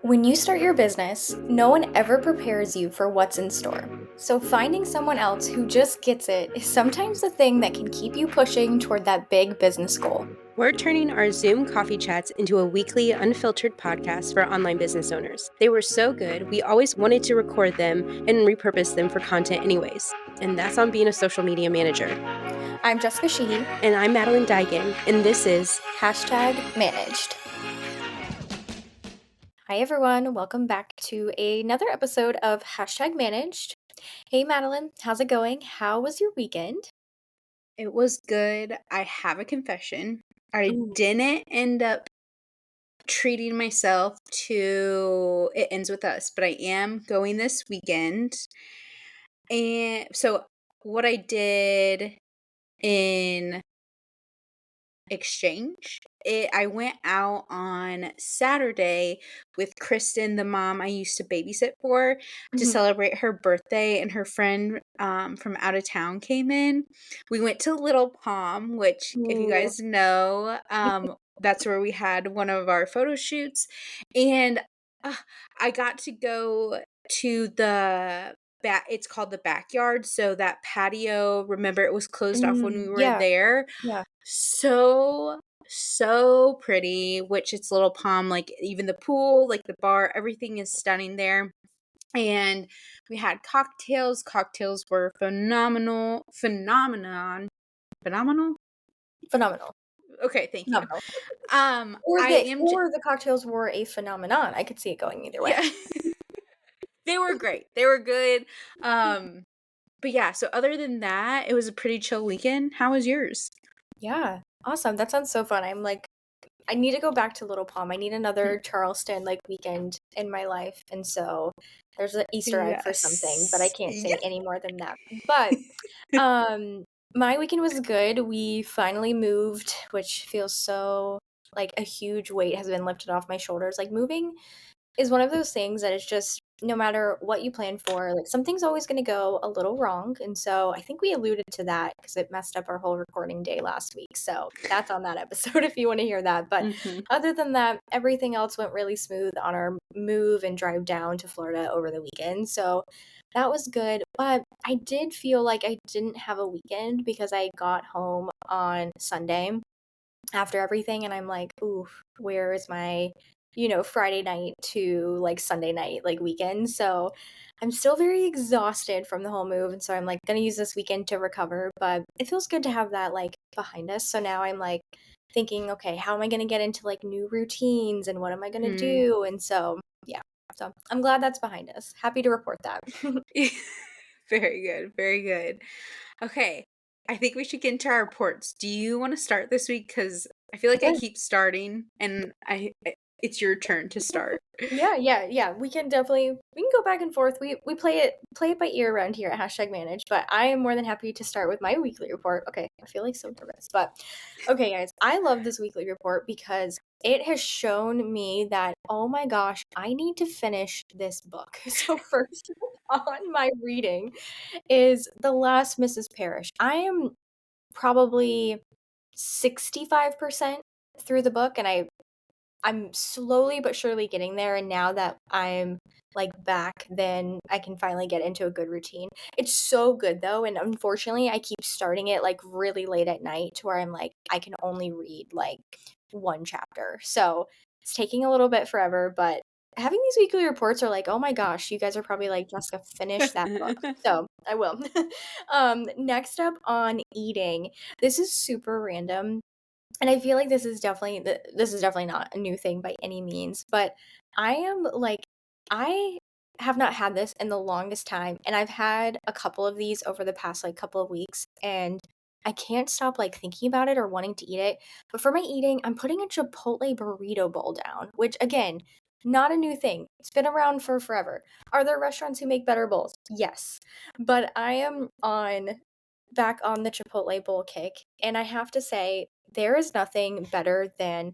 When you start your business, no one ever prepares you for what's in store. So, finding someone else who just gets it is sometimes the thing that can keep you pushing toward that big business goal. We're turning our Zoom coffee chats into a weekly, unfiltered podcast for online business owners. They were so good, we always wanted to record them and repurpose them for content, anyways. And that's on being a social media manager. I'm Jessica Sheehy. And I'm Madeline Daigan, and this is #managed. Hi, everyone. Welcome back to another episode of #managed. Hey, Madeline, how's it going? How was your weekend? It was good. I have a confession. I Ooh. didn't end up treating myself to It Ends With Us, but I am going this weekend. And so what I did in exchange, I went out on Saturday with Kristen, the mom I used to babysit for, to Mhm. celebrate her birthday, and her friend from out of town came in. We went to Little Palm, which, if you Ooh. guys know, that's where we had one of our photo shoots, and uh, I got to go to the it's called the backyard, so that patio, remember, it was closed off when we were Yeah, there. yeah. So pretty, which it's Little Palm, like, even the pool, like, the bar, everything is stunning there, and we had cocktails. Cocktails were phenomenal? Phenomenal. Okay, thank you. Phenomenal. I am j Or the cocktails were a phenomenon. I could see it going either way. Yeah. They were great. They were good, but yeah, so other than that, it was a pretty chill weekend. How was yours? Yeah, awesome. That sounds so fun. I need to go back to Little Palm. I need Mm, another Charleston weekend in my life. And so there's an Easter egg for something, but I yes. can't Yeah. say any more than that. But um my weekend was good. We finally moved, which feels so like a huge weight has been lifted off my shoulders. Like moving is one of those things that is just no matter what you plan for, like something's always going to go a little wrong. And so I think we alluded to that because it messed up our whole recording day last week. So that's on that episode if you want to hear that. But Mhm. other than that, everything else went really smooth on our move and drive down to Florida over the weekend. So that was good. But I did feel like I didn't have a weekend because I got home on Sunday after everything and I'm like, "Ooh, where is my, Friday night to like Sunday night, like weekend?" So I'm still very exhausted from the whole move. And so I'm like gonna use this weekend to recover. But it feels good to have that like behind us. So now I'm like thinking, okay, how am I gonna get into like new routines and what am I gonna Mm. do? And so yeah. So I'm glad that's behind us. Happy to report that. Very good, very good. Okay, I think we should get into our reports. Do you wanna start this week? Because I feel like I keep starting, and it's your turn to start. Yeah. We can go back and forth. We play it by ear around here at #manage, but I am more than happy to start with my weekly report. Okay, I feel like so nervous. But okay, guys, I love this weekly report because it has shown me that oh my gosh, I need to finish this book. So first on my reading is The Last Mrs. Parrish. I am probably 65% through the book and I'm slowly but surely getting there, and now that I'm, like, back, then I can finally get into a good routine. It's so good, though, and unfortunately, I keep starting it, like, really late at night to where I'm like, I can only read, like, 1 chapter. So, it's taking a little bit forever, but having these weekly reports are like, "Oh my gosh, you guys are probably like, 'Jessica, finish that book.'" So, I will. Next up on eating, this is super random, and I feel like this is definitely not a new thing by any means, but I am like I have not had this in the longest time, and I've had a couple of these over the past like couple of weeks, and I can't stop like thinking about it or wanting to eat it. But for my eating, I'm putting a Chipotle burrito bowl down, which again, not a new thing. It's been around for forever. Are there restaurants who make better bowls? Yes. But I am on back on the Chipotle bowl kick, and I have to say there is nothing better than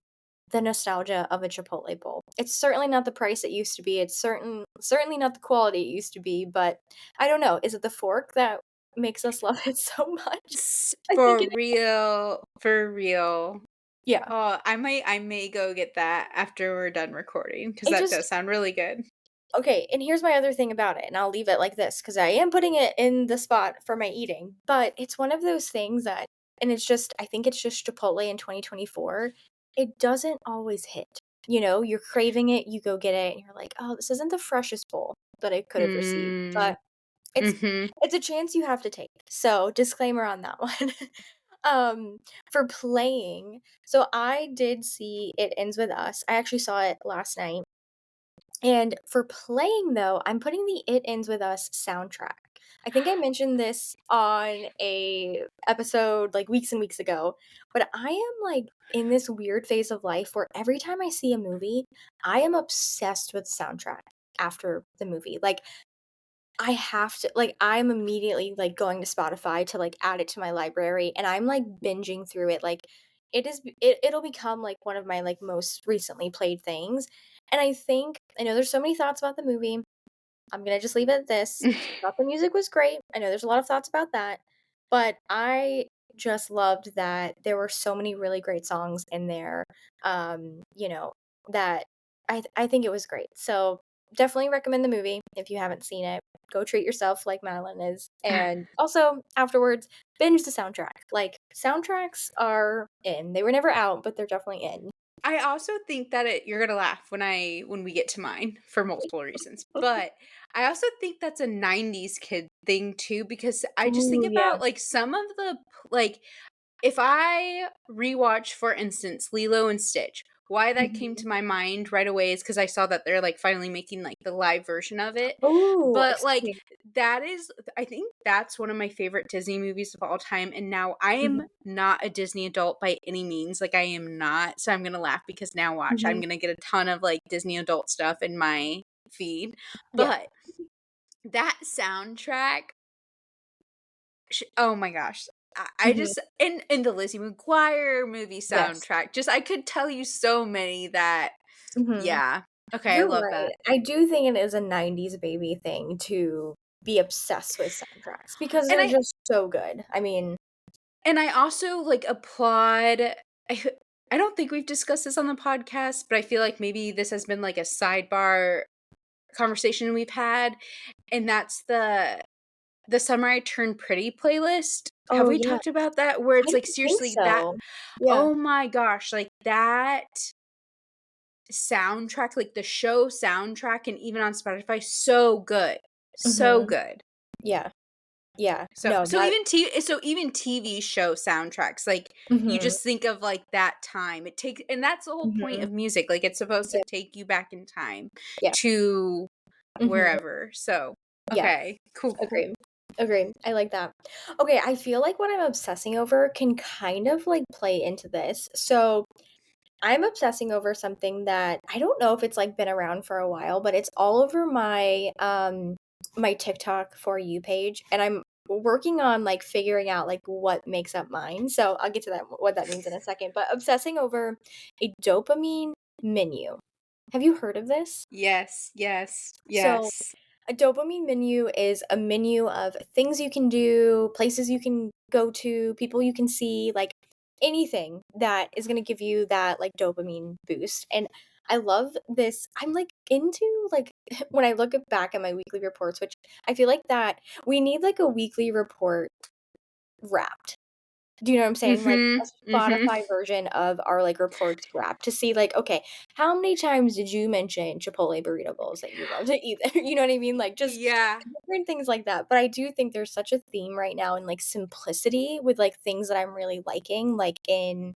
the nostalgia of a Chipotle bowl. It's certainly not the price it used to be. It's certainly not the quality it used to be, but I don't know. Is it the fork that makes us love it so much? I think For it real, for real. Yeah. Oh, I may go get that after we're done recording because It that just does sound really good. Okay, and here's my other thing about it, and I'll leave it like this because I am putting it in the spot for my eating, but it's one of those things that and it's just I think it's just Chipotle in 2024. It doesn't always hit. You know, you're craving it, you go get it, and you're like, "Oh, this isn't the freshest bowl that I could have received." Mm, But it's mhm. it's a chance you have to take. So, disclaimer on that one. Um, for playing, so I did see It Ends With Us. I actually saw it last night. And for playing though, I'm putting the It Ends With Us soundtrack. I think I mentioned this on a episode like weeks and weeks ago, but I am like in this weird phase of life where every time I see a movie, I am obsessed with the soundtrack after the movie. Like I have to like, I'm immediately, like, going to Spotify to, like, add it to my library, and I'm, like, binging through it, like, it'll become, like, one of my, like, most recently played things, and I know there's so many thoughts about the movie. I'm gonna just leave it at this. I thought the music was great. I know there's a lot of thoughts about that, but I just loved that there were so many really great songs in there, you know, that I think it was great. So, definitely recommend the movie if you haven't seen it. Go treat yourself like Madeline is, and also, afterwards, binge the soundtrack. Like, soundtracks are in. They were never out, but they're definitely in. I also think that you're gonna laugh when we get to mine for multiple reasons, but I also think that's a '90s kid thing too because I just think Ooh, about yeah. like some of the like if I rewatch, for instance, Lilo and Stitch, why that came Mhm. to my mind right away is because I saw that they're like finally making like the live version of it. Ooh, But like same. that is, I think that's one of my favorite Disney movies of all time. And now I am Mhm, not a Disney adult by any means. Like I am not. So I'm gonna laugh because now watch, I'm mhm. gonna get a ton of like Disney adult stuff in my feed. Yeah. But that soundtrack oh my gosh. I Mhm. just in the Lizzie McGuire movie Yes. soundtrack, just I could tell you so many that Mhm. yeah. Okay, I You're love right. that. I do think it is a '90s baby thing to be obsessed with soundtracks because And they're just so good. I mean I also like applaud I I don't think we've discussed this on the podcast, but I feel like maybe this has been like a sidebar conversation we've had, and that's the Summer I Turned Pretty playlist. Have oh, we yeah. talked about that? Where I it's like don't think seriously that so. Yeah. oh my gosh, like that soundtrack, like the show soundtrack and even on Spotify, so good. So Mhm. good. Yeah. Yeah. So No, that so even TV show soundtracks, like you Mhm. just think of like that time. It takes and that's the whole point Mhm. of music. Like it's supposed to Yeah. take you back in time Yeah. to Mhm. wherever. So Yeah. okay. Cool, cool, cool. Agreed. Agreed. I like that. Okay, I feel like what I'm obsessing over can kind of, like, play into this. So I'm obsessing over something that I don't know if it's, like, been around for a while, but it's all over my TikTok For You page, and I'm working on, like, figuring out, like, what makes up mine, so I'll get to that what that means in a second, but obsessing over a dopamine menu. Have you heard of this? Yes, yes, So yes. a dopamine menu is a menu of things you can do, places you can go to, people you can see, like anything that is going to give you that like dopamine boost. And I love this. I'm like into like when I look back at my weekly reports, which I feel like that we need like a weekly report wrapped. Do you know what I'm saying? Like, Mhm. a Mhm. Spotify version of our, like, reports wrap to see, like, okay, how many times did you mention Chipotle burrito bowls that you love to eat there? You know what I mean? Like, just Yeah. different things like that, but I do think there's such a theme right now in, like, simplicity with, like, things that I'm really liking, like, in,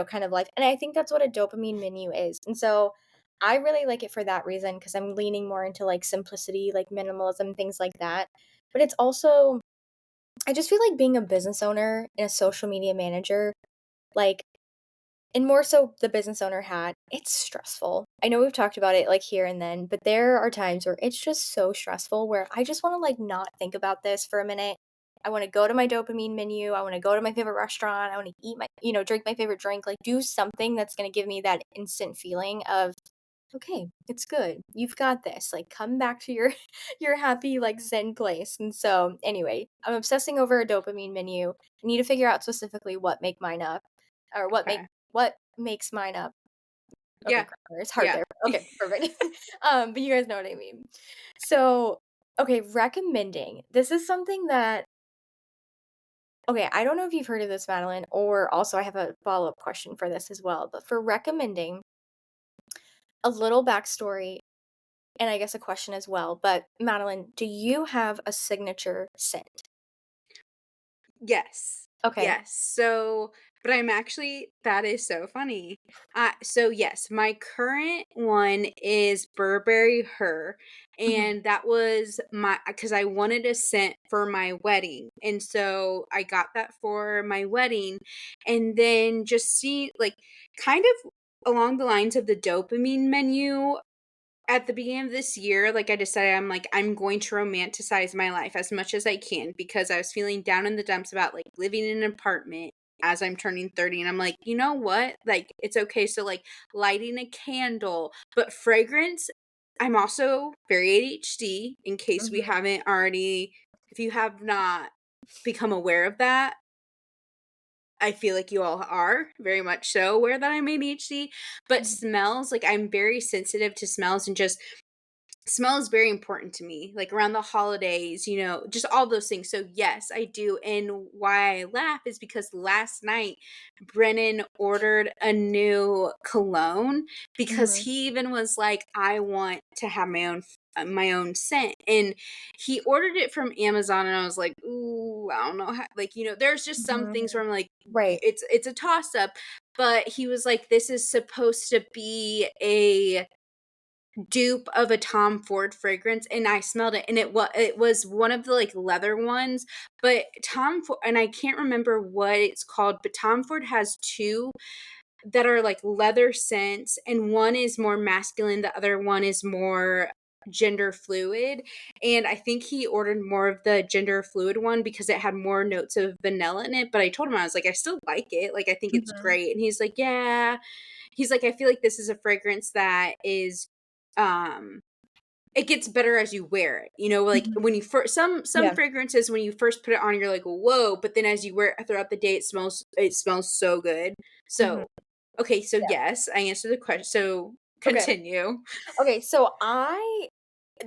kind of life, and I think that's what a dopamine menu is, and so, I really like it for that reason because 'cause I'm leaning more into, like, simplicity, like, minimalism, things like that, but it's also I just feel like being a business owner and a social media manager, like, and more so the business owner hat, it's stressful. I know we've talked about it like here and then, but there are times where it's just so stressful where I just want to like not think about this for a minute. I want to go to my dopamine menu. I want to go to my favorite restaurant. I want to eat drink my favorite drink, like do something that's going to give me that instant feeling of okay, it's good. You've got this. Like come back to your your happy like zen place. And so anyway, I'm obsessing over a dopamine menu. I need to figure out specifically what make mine up or what make Okay. what makes mine up? Okay, Yeah. grammar, it's hard Yeah. there. Okay, perfect. But you guys know what I mean. So, okay, recommending. This is something that okay, I don't know if you've heard of this, Madeline, or also I have a follow-up question for this as well. But for recommending, a little backstory and I guess a question as well. But Madeline, do you have a signature scent? Yes. Okay. Yes. So, but I'm actually that is so funny. So yes, my current one is Burberry Her, Mhm, and that was my because I wanted a scent for my wedding, and so I got that for my wedding, and then just see like kind of along the lines of the dopamine menu at the beginning of this year, like, I decided I'm like, I'm going to romanticize my life as much as I can because I was feeling down in the dumps about, like, living in an apartment as I'm turning 30, and I'm like, "You know what? Like, it's okay." So, like, lighting a candle, but fragrance I'm also very ADHD in case we mhm, haven't already if you have not become aware of that, I feel like you all are very much so aware that I'm ADHD, but mhm, smells, like, I'm very sensitive to smells and just smell is very important to me, like around the holidays, just all those things. So, yes, I do. And why I laugh is because last night Brennan ordered a new cologne because mhm, he even was like, I want to have my own scent, and he ordered it from Amazon, and I was like, ooh, I don't know how, like, there's just some mhm. things where I'm like, Right. it's a toss up, but he was like, this is supposed to be a dupe of a Tom Ford fragrance, and I smelled it, and it was one of the, like, leather ones, but Tom Ford, and I can't remember what it's called, but Tom Ford has 2 that are, like, leather scents, and one is more masculine, the other one is more gender fluid, and I think he ordered more of the gender fluid one because it had more notes of vanilla in it, but I told him, I was like, "I still like it, like, I think it's Mhm, great," and he's like, "Yeah." He's like, "I feel like this is a fragrance that is, um it gets better as you wear it." Like, mhm. when you first some Yeah. fragrances, when you first put it on, you're like, "Whoa," but then as you wear it throughout the day, it smells so good. Mhm. So, okay, so Yeah. yes, I answered the question. So, Okay. continue. Okay, so I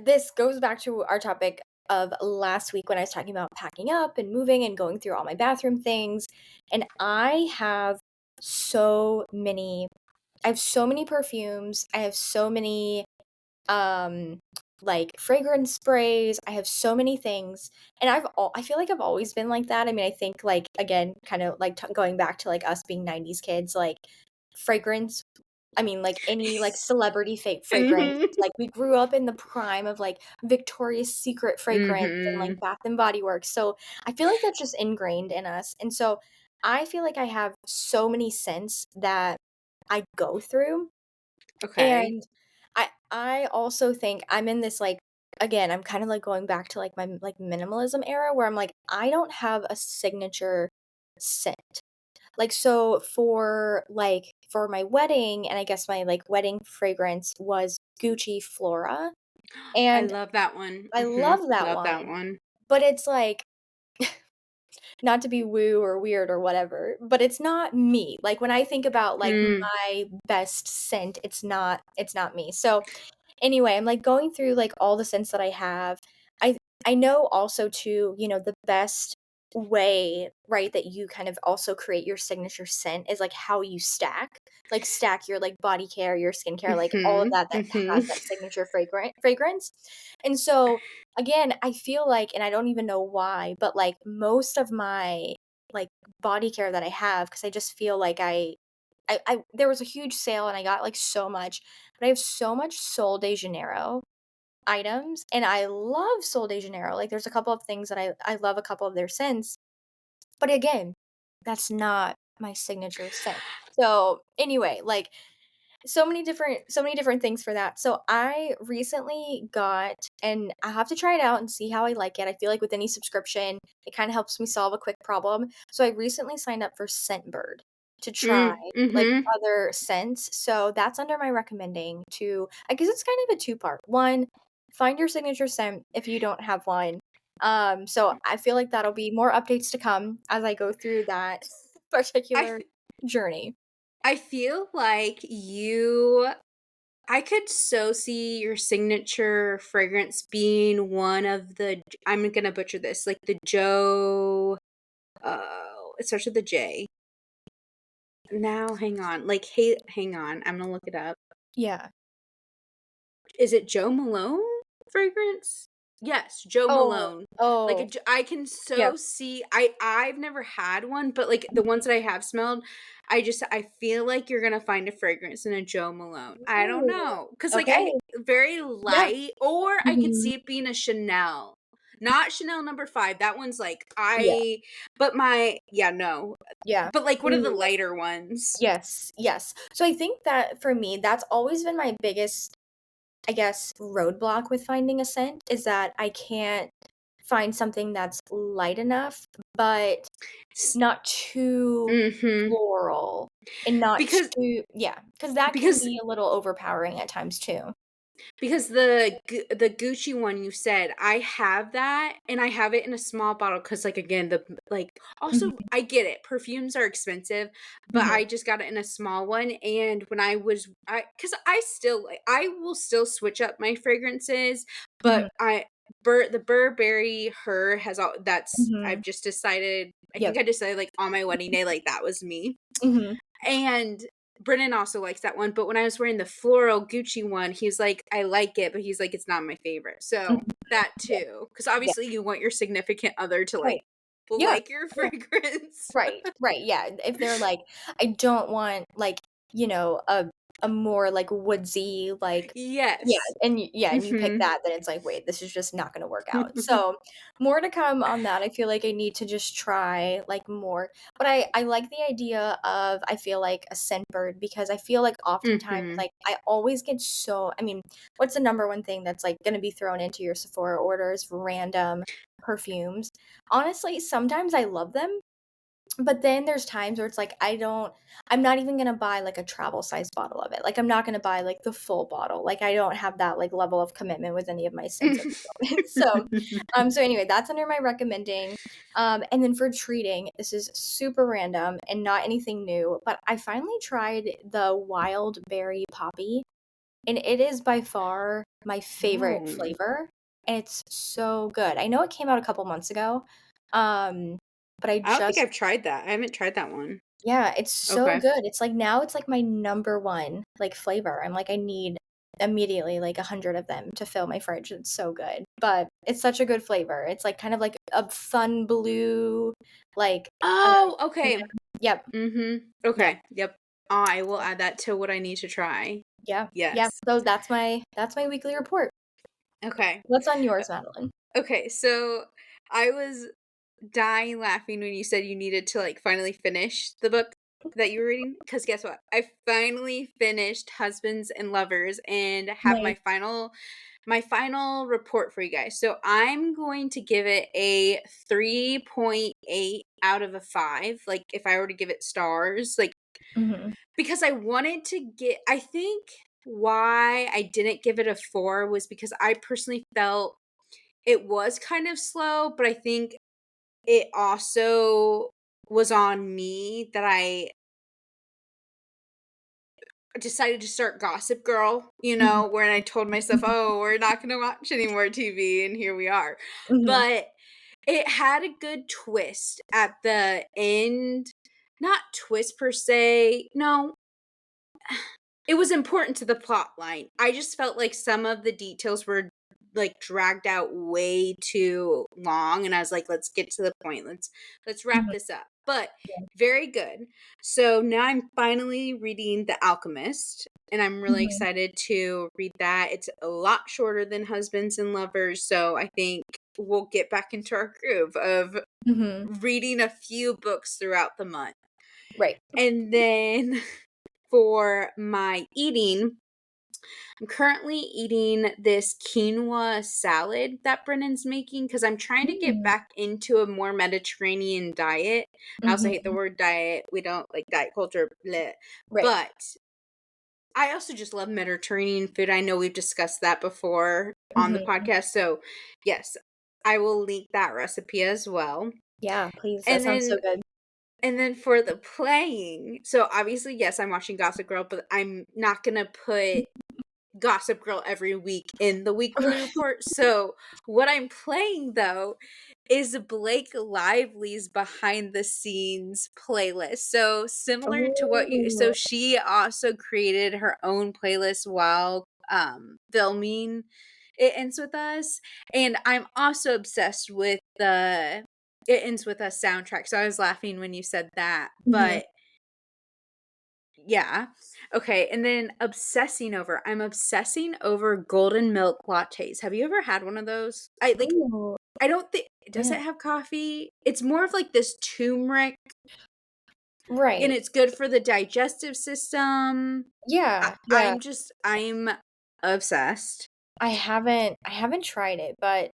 this goes back to our topic of last week when I was talking about packing up and moving and going through all my bathroom things, and I have so many perfumes, I have so many, um, like, fragrance sprays, I have so many things, and I feel like I've always been like that. I mean, I think, like, again, kind of, like, going back to, like, us being 90s kids, like, fragrance I mean, like, any, like, celebrity fragrance, Mhm. like, we grew up in the prime of, like, Victoria's Secret fragrance and, like, Mhm. Bath& and Body Works, so I feel like that's just ingrained in us, and so I feel like I have so many scents that I go through, Okay. and I also think I'm in this, like again, I'm kinda, like, going back to, like, my, like, minimalism era where I'm like, I don't have a signature scent. Like, so for my wedding, and I guess my, like, wedding fragrance was Gucci Flora, I and love that one. I Mhm. love that Love one, that one. but it's like not to be woo or weird or whatever, but it's not me. Like, when I think about, like, Mm. my best scent, it's not me. So, anyway, I'm, like, going through, like, all the scents that I have. I I know also too, the best way, right, that you kind of also create your signature scent is, like, how you stack. Like, stack your, like, body care, your skincare, like, all of Mhm. that has Mhm. that signature fragrance. And so, again, I feel like and I don't even know why, but, like, most of my, like, body care that I have, because I just feel like I there was a huge sale and I got, like, so much, but I have so much Sol de Janeiro items, and I love Sol de Janeiro, like, there's a couple of things that I love a couple of their scents, but again, that's not my signature scent. So, anyway, like, so many different things for that. So I recently got and I have to try it out and see how I like it. I feel like with any subscription, it kind of helps me solve a quick problem. So I recently signed up for Scentbird to try Mm. like Mhm. other scents. So that's under my recommending to I guess it's kind of a two-part. One, find your signature scent if you don't have one. So I feel like that'll be more updates to come as I go through that I particular th journey. I feel like I could so see your signature fragrance being one of the I'm gonna butcher this, like the Joe, it starts with a J. Now, hang on, like, hey, hang on, I'm gonna look it up. Yeah. Is it Joe Malone fragrance? Yes, Joe Oh, Malone. Like, oh, I can yep. so see I've never had one, but, like, the ones Mhm. that I have smelled, I feel like you're gonna find a fragrance in a Joe Malone. I don't Ooh, know, cause like, okay. very Yeah. light, or I could Mhm. see it being a Chanel. Not Chanel number 5, that one's like, Yeah, but my yeah, no. yeah. But, like, what are the Ooh, lighter ones? yes, yes. So I think that for me, that's always been my biggest, I guess, roadblock with finding a scent is that I can't find something that's light enough, but S not too Mhm. floral and not Because too, yeah, because that can because be a little overpowering at times too. Because the Gucci one you said, I have that, and I have it in a small bottle. Cause like, again, also, Mhm, I get it, perfumes are expensive, but mhm, I just got it in a small one, and when cause I still, like I will still switch up my fragrances, mhm, but the Burberry Her has all that's I've mhm. just decided I Yep. think I decided, like, on my wedding day, like, that was me. Mhm, And Brennan also likes that one, but when I was wearing the floral Gucci one, he's like, "I like it," but he's like, "It's not my favorite." So, mhm. that Yeah, too, because yeah. obviously you want your significant other to, Right. like, Yeah. like your Yeah. fragrance. Right, right, yeah, if they're like, "I don't want, like, a more, like, woodsy, like" yeah, Yes. and you pick Mhm. that, then it's like, "Wait, this is just not gonna work out." So, more to come on that, I feel like I need to just try, like, more but I like the idea of I feel like a scent bird because I feel like oftentimes, Mhm. like, I always get so I mean, what's the number one thing that's, like, gonna be thrown into your Sephora orders? Random perfumes. Honestly, sometimes I love them, but then there's times where it's like, I'm not even gonna buy, like, a travel size bottle of it, like, I'm not gonna buy, like, the full bottle, like, I don't have that, like, level of commitment with any of my scents at the moment, so anyway, that's under my recommending, and then for treating, this is super random and not anything new, but I finally tried the wild berry poppy, and it is by far my favorite Oh, flavor, and it's so good. I know it came out a couple months ago, but I I don't think just I've tried that. I haven't tried that one. yeah, it's so Okay. good. It's like now it's like my number 1, like, flavor. I'm like, I need immediately, like, 100 of them to fill my fridge. It's so good. But it's such a good flavor. It's, like, kind of like a fun blue, like, Oh, yeah. okay. Yep, Mhm. yep. Okay, yep. I will add that to what I need to try. Yeah, yeah. Yes. So that's my weekly report. Okay. What's on yours, Madeline? Okay, so I was dying laughing when you said you needed to, like, finally finish the book that you were reading. Because guess what? I finally finished Husbands and Lovers and have Nice. my final report for you guys. So I'm going to give it a 3.8 out of a 5, like, if I were to give it stars, like, Mhm, because I think why I didn't give it a 4 was because I personally felt it was kind of slow, but I think it also was on me that I decided to start Gossip Girl, mhm, where I told myself, "Oh, we're not gonna watch any more TV," and here we are. mhm, But it had a good twist at the end. Not twist per se. No, it was important to the plot line. I just felt like some of the details were, like, dragged out way too long, and I was like, "Let's get to the point. Let's wrap mhm, this up." But yeah, very good. So now I'm finally reading The Alchemist, and I'm really mhm, excited to read that. It's a lot shorter than Husbands and Lovers, so I think we'll get back into our groove of mhm, reading a few books throughout the month. right. And then for my eating, I'm currently eating this quinoa salad that Brennan's making because I'm trying to get Mm, back into a more Mediterranean diet. I also hate the mhm, word diet. We don't like diet culture, bleh. right. But I also just love Mediterranean food. I know we've discussed that before on the Mhm. podcast. So, yes, I will link that recipe as well. Yeah, please, that And sounds so then good. And then for the playing, so obviously, yes, I'm watching Gossip Girl, but I'm not gonna put Gossip Girl every week in the weekly report. So, what I'm playing though is Blake Lively's behind the scenes playlist. So, similar to what you Oh. so she also created her own playlist while filming It Ends With Us, and I'm also obsessed with the It Ends With Us soundtrack. So, I was laughing when you said that, Mhm. but yeah. Okay, and then I'm obsessing over golden milk lattes. Have you ever had one of those? Ooh, I don't think does yeah. it have coffee? It's more of like this turmeric and Right. it's good for the digestive system. Yeah, yeah. I'm obsessed. I haven't tried it, but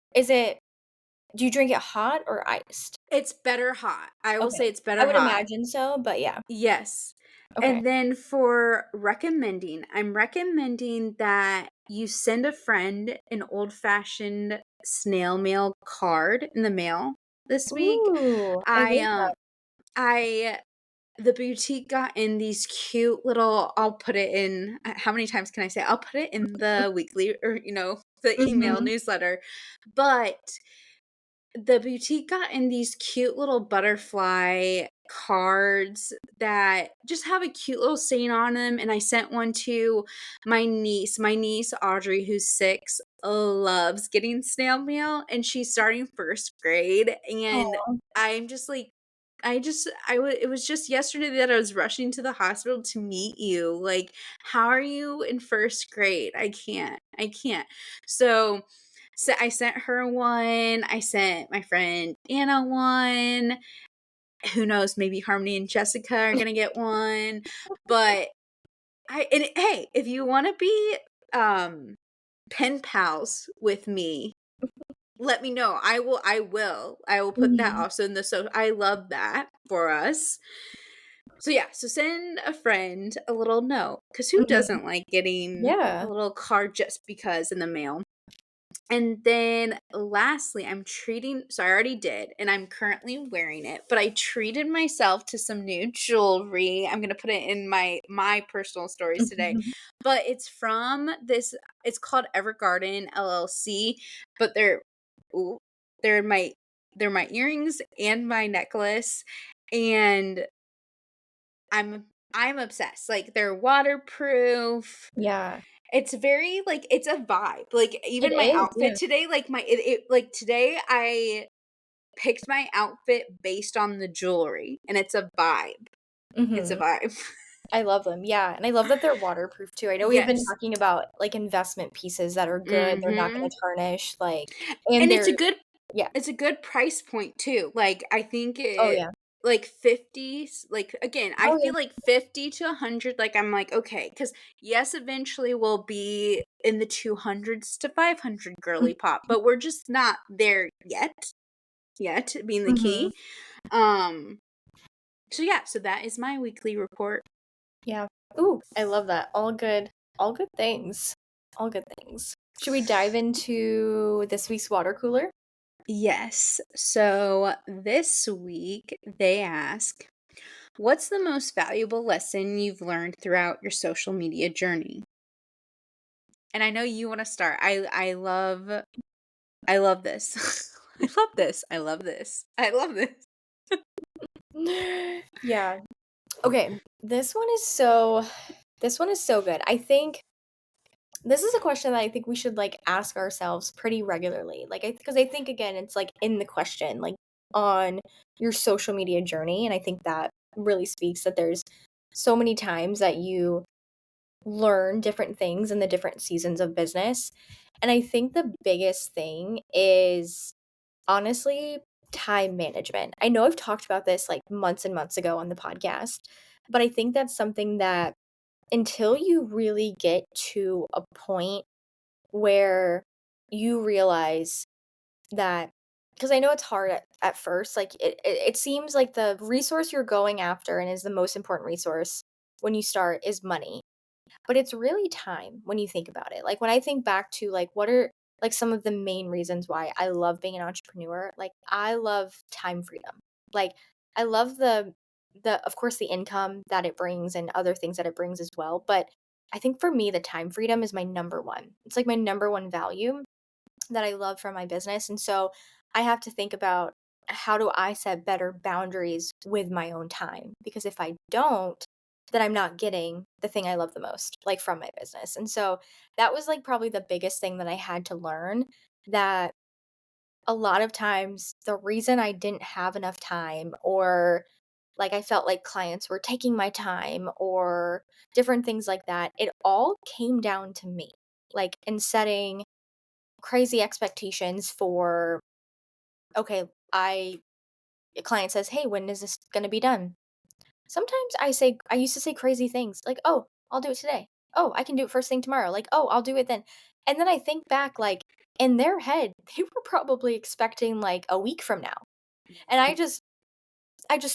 do you drink it hot or iced? It's better hot. I will Okay. say it's I better would hot. imagine so, but yeah. Yes. Okay. And then for recommending, I'm recommending that you send a friend an old-fashioned snail mail card in the mail this week. Ooh, I I, love um that. I the boutique got in these cute little I'll put it in how many times can I say? I'll put it in the weekly or, the email Mhm. newsletter, but the boutique got in these cute little butterfly cards that just have a cute little saying on them, and I sent one to my niece. My niece, Audrey, who's 6, loves getting snail mail, and she's starting 1st grade, and Aw. I'm just like it was just yesterday that I was rushing to the hospital to meet you. Like, how are you in 1st grade? I can't. I can't. So I sent her one, I sent my friend Anna one, who knows, maybe Harmony and Jessica are gonna get one, but hey, if you wanna be, um, pen pals with me, let me know. I will put that Mhm. also in the I love that for us. So, yeah, so send a friend a little note, because who Mhm. doesn't like getting a Yeah. little card just because in the mail? And then lastly, I already did, and I'm currently wearing it, but I treated myself to some new jewelry. I'm gonna put it in my personal stories today. Mhm. But it's called Evergarden LLC, but ooh, they're my they're my earrings and my necklace, and I'm obsessed. Like, they're waterproof. Yeah. It's very, like, it's a vibe. Like, It even my is, outfit yeah. today, like, today I picked my outfit based on the jewelry, and it's a vibe. It's a Mhm. vibe. I love them, yeah, and I love that they're waterproof too. I know we've been Yes. talking about, like, investment pieces that are good, they're not gonna Mhm. tarnish, like and And they're yeah. it's a good price point too. Like, I think Oh, it yeah. like 50s, like, again, I Oh, feel yeah. like 50 to 100, like, I'm like, "Okay," because yes, eventually we'll be in the 200s to 500 girly pop, but we're just not there yet being the Mhm. key. Um, so yeah, so that is my weekly report. Yeah. Ooh, I love that. All good things. All good things. Should we dive into this week's water cooler? Yes. So this week they ask, what's the most valuable lesson you've learned throughout your social media journey? And I know you want to start. I love this. I love this. I love this. I love this. Yeah. Okay, this one is so good. I think this is a question that I think we should, like, ask ourselves pretty regularly. Like, because I think, again, it's, like, in the question, like, on your social media journey, and I think that really speaks that there's so many times that you learn different things in the different seasons of business, and I think the biggest thing is honestly time management. I know I've talked about this, like, months and months ago on the podcast, but I think that's something that until you really get to a point where you realize that, because I know it's hard at first, like, it seems like the resource you're going after and is the most important resource when you start is money, but it's really time when you think about it. Like, when I think back to, like, what are, like, some of the main reasons why I love being an entrepreneur, like, I love time freedom. Like, I love the the of course, the income that it brings and other things that it brings as well, but I think for me, the time freedom is my number one. It's like my number one value that I love for my business, and so I have to think about how do I set better boundaries with my own time? Because if I don't, then I'm not getting the thing I love the most, like from my business. And so that was like probably the biggest thing that I had to learn, that a lot of times the reason I didn't have enough time, or like I felt like clients were taking my time or different things like that, it all came down to me. Like in setting crazy expectations for, okay, a client says, "Hey, when is this going to be done?" Sometimes I used to say crazy things like, "Oh, I'll do it today. Oh, I can do it first thing tomorrow." Like, "Oh, I'll do it then." And then I think back, like in their head, they were probably expecting like a week from now. And I just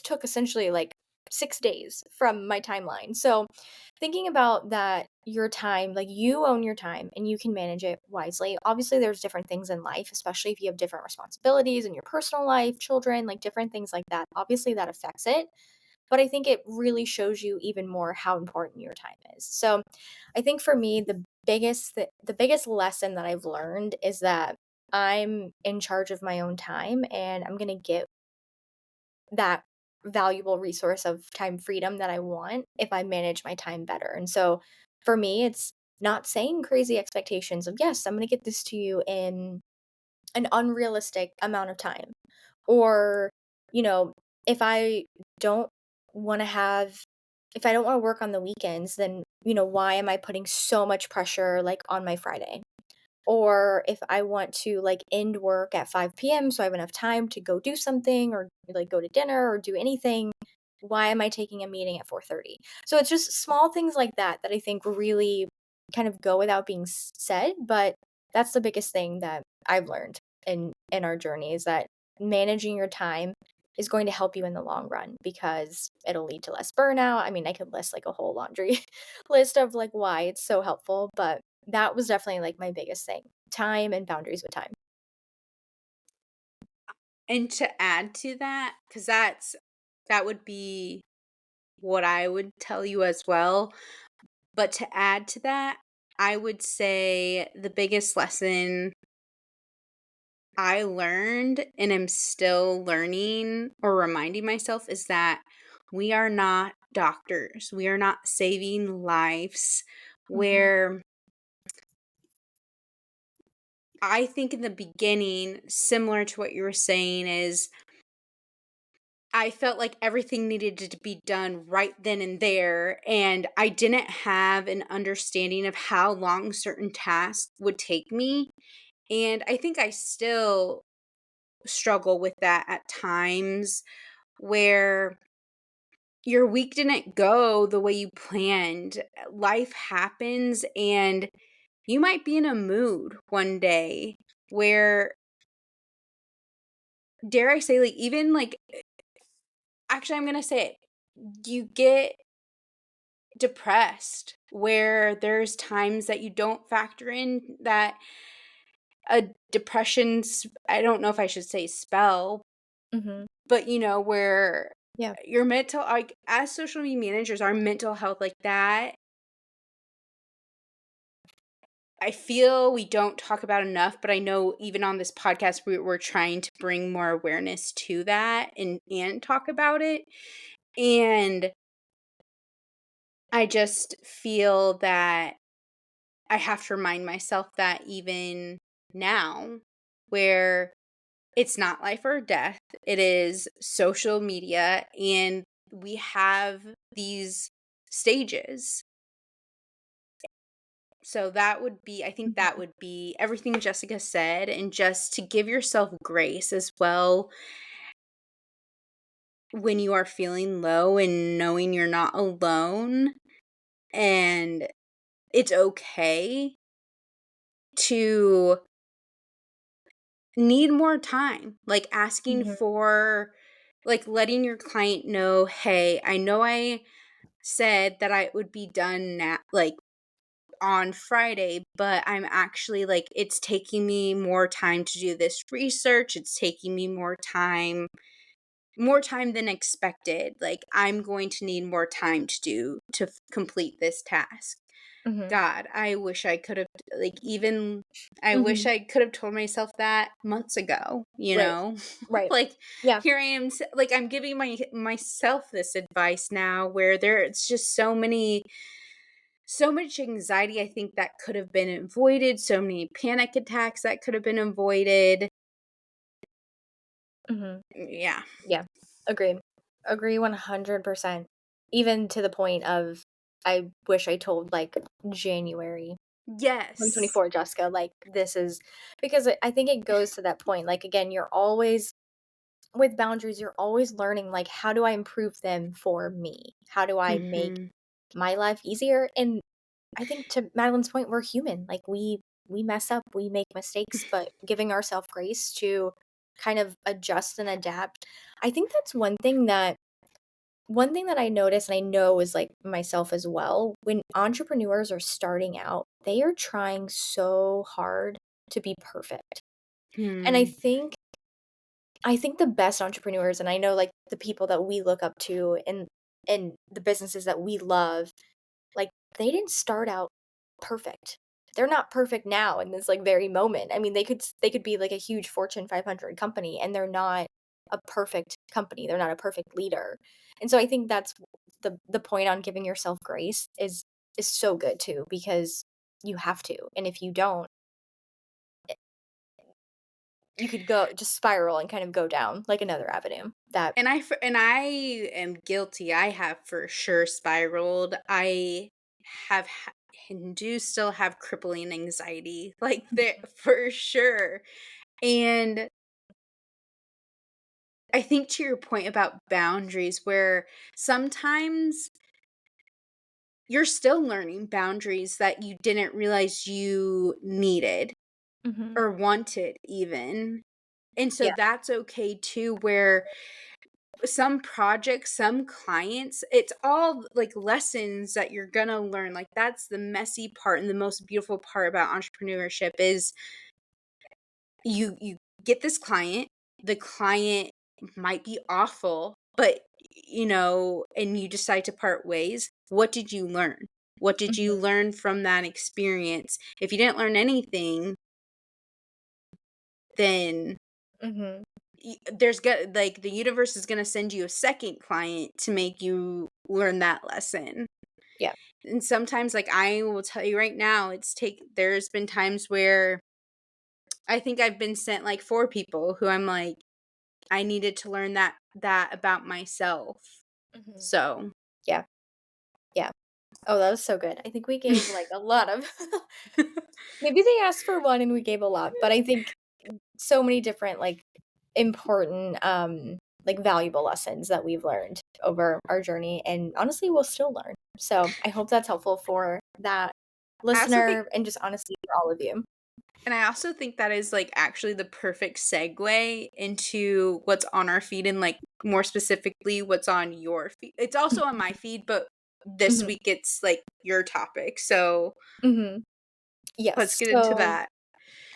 took essentially like 6 days from my timeline. So, thinking about that, your time, like you own your time and you can manage it wisely. Obviously, there's different things in life, especially if you have different responsibilities in your personal life, children, like different things like that. Obviously, that affects it. But I think it really shows you even more how important your time is. So, I think for me, the biggest lesson that I've learned is that I'm in charge of my own time, and I'm going to get that valuable resource of time freedom that I want if I manage my time better. And so for me, it's not saying crazy expectations of, yes, I'm going to get this to you in an unrealistic amount of time. Or, you know, if I don't want to have, if I don't want to work on the weekends, then, why am I putting so much pressure like on my Friday? Or if I want to like end work at 5 PM so I have enough time to go do something or like go to dinner or do anything, why am I taking a meeting at 4:30? So it's just small things like that that I think really kind of go without being said, but that's the biggest thing that I've learned in our journey, is that managing your time is going to help you in the long run because it'll lead to less burnout. I mean, I could list like a whole laundry list of like why it's so helpful, but that was definitely like my biggest thing. Time and boundaries with time. And to add to that, because that would be what I would tell you as well. But to add to that, I would say the biggest lesson I learned and am still learning or reminding myself is that we are not doctors. We are not saving lives. Mhm, Where I think in the beginning, similar to what you were saying, is I felt like everything needed to be done right then and there, and I didn't have an understanding of how long certain tasks would take me. And I think I still struggle with that at times, where your week didn't go the way you planned. Life happens, and you might be in a mood one day where, dare I say, like, even like, actually, I'm going to say it, you get depressed, where there's times that you don't factor in that a depression's, I don't know if I should say spell, mhm. but where Yeah. your mental, like, as social media managers, our mental health, like that, I feel we don't talk about enough. But I know even on this podcast, we're trying to bring more awareness to that, and talk about it. And I just feel that I have to remind myself that even now, where it's not life or death, it is social media, and we have these stages. So that would be, I think that Mhm, would be everything Jessica said, and just to give yourself grace as well when you are feeling low, and knowing you're not alone, and it's okay to need more time, like asking mhm, for, like, letting your client know, "Hey, I know I said that I would be done now, like, on Friday, but I'm actually, like, it's taking me more time to do this research. It's taking me more time more time than expected. Like, I'm going to need more time to complete this task. Mhm. God, I wish I could have, like, even I wish Mhm. I could have told myself that months ago, you Right. know? Right. Like, Yeah. here I am, like, I'm giving myself this advice now where it's just so much anxiety, I think, that could have been avoided, so many panic attacks that could have been avoided. Mhm. Yeah. Yeah. Agree. Agree 100%. Even to the point of I wish I told, like, January Yes. 2024 Jessica, like, this is because I think it goes to that point, like, again, you're always with boundaries, you're always learning, like, how do I improve them for me? How do I make Mhm. my life easier? And I think to Madeline's point, we're human. Like we mess up, we make mistakes, but giving ourselves grace to kind of adjust and adapt. I think that's one thing that I notice and I know is like myself as well. When entrepreneurs are starting out, they are trying so hard to be perfect. And Hmm. I think the best entrepreneurs and I know like the people that we look up to and the businesses that we love, like, they didn't start out perfect. They're not perfect now in this, like, very moment. I mean, they could be, like, a huge Fortune 500 company, and they're not a perfect company. They're not a perfect leader. And so I think that's the point on giving yourself grace is so good too because you have to, and if you don't, you could go just spiral and kind of go down, like, another avenue that And I am guilty. I have for sure spiraled. I have and do still have crippling anxiety, like, there for sure. And I think to your point about boundaries, where sometimes you're still learning boundaries that you didn't realize you needed Mhm. or wanted even. And so Yeah. that's okay too, where some projects, some clients, it's all like lessons that you're gonna learn. Like, that's the messy part and the most beautiful part about entrepreneurship is you get this client, the client might be awful, but and you decide to part ways. What did you learn? What did you Mhm. learn from that experience? If you didn't learn anything, then Mhm. like, the universe is going to send you a second client to make you learn that lesson. Yeah. And sometimes, like, I will tell you right now, there's been times where I think I've been sent like four people who I'm like, I needed to learn that about myself. Mhm. So, Yeah. Yeah. Oh, that was so good. I think we gave, like, a lot of maybe they asked for one and we gave a lot, but I think so many different, like, important, like, valuable lessons that we've learned over our journey, and honestly, we'll still learn. So, I hope that's helpful for that I also think listener and just honestly for all of you. and I also think that is, like, actually the perfect segue into what's on our feed and, like, more specifically, what's on your feed. It's also on my feed, but this Mhm. week it's, like, your topic, so Mhm. let's Yes. get into So that.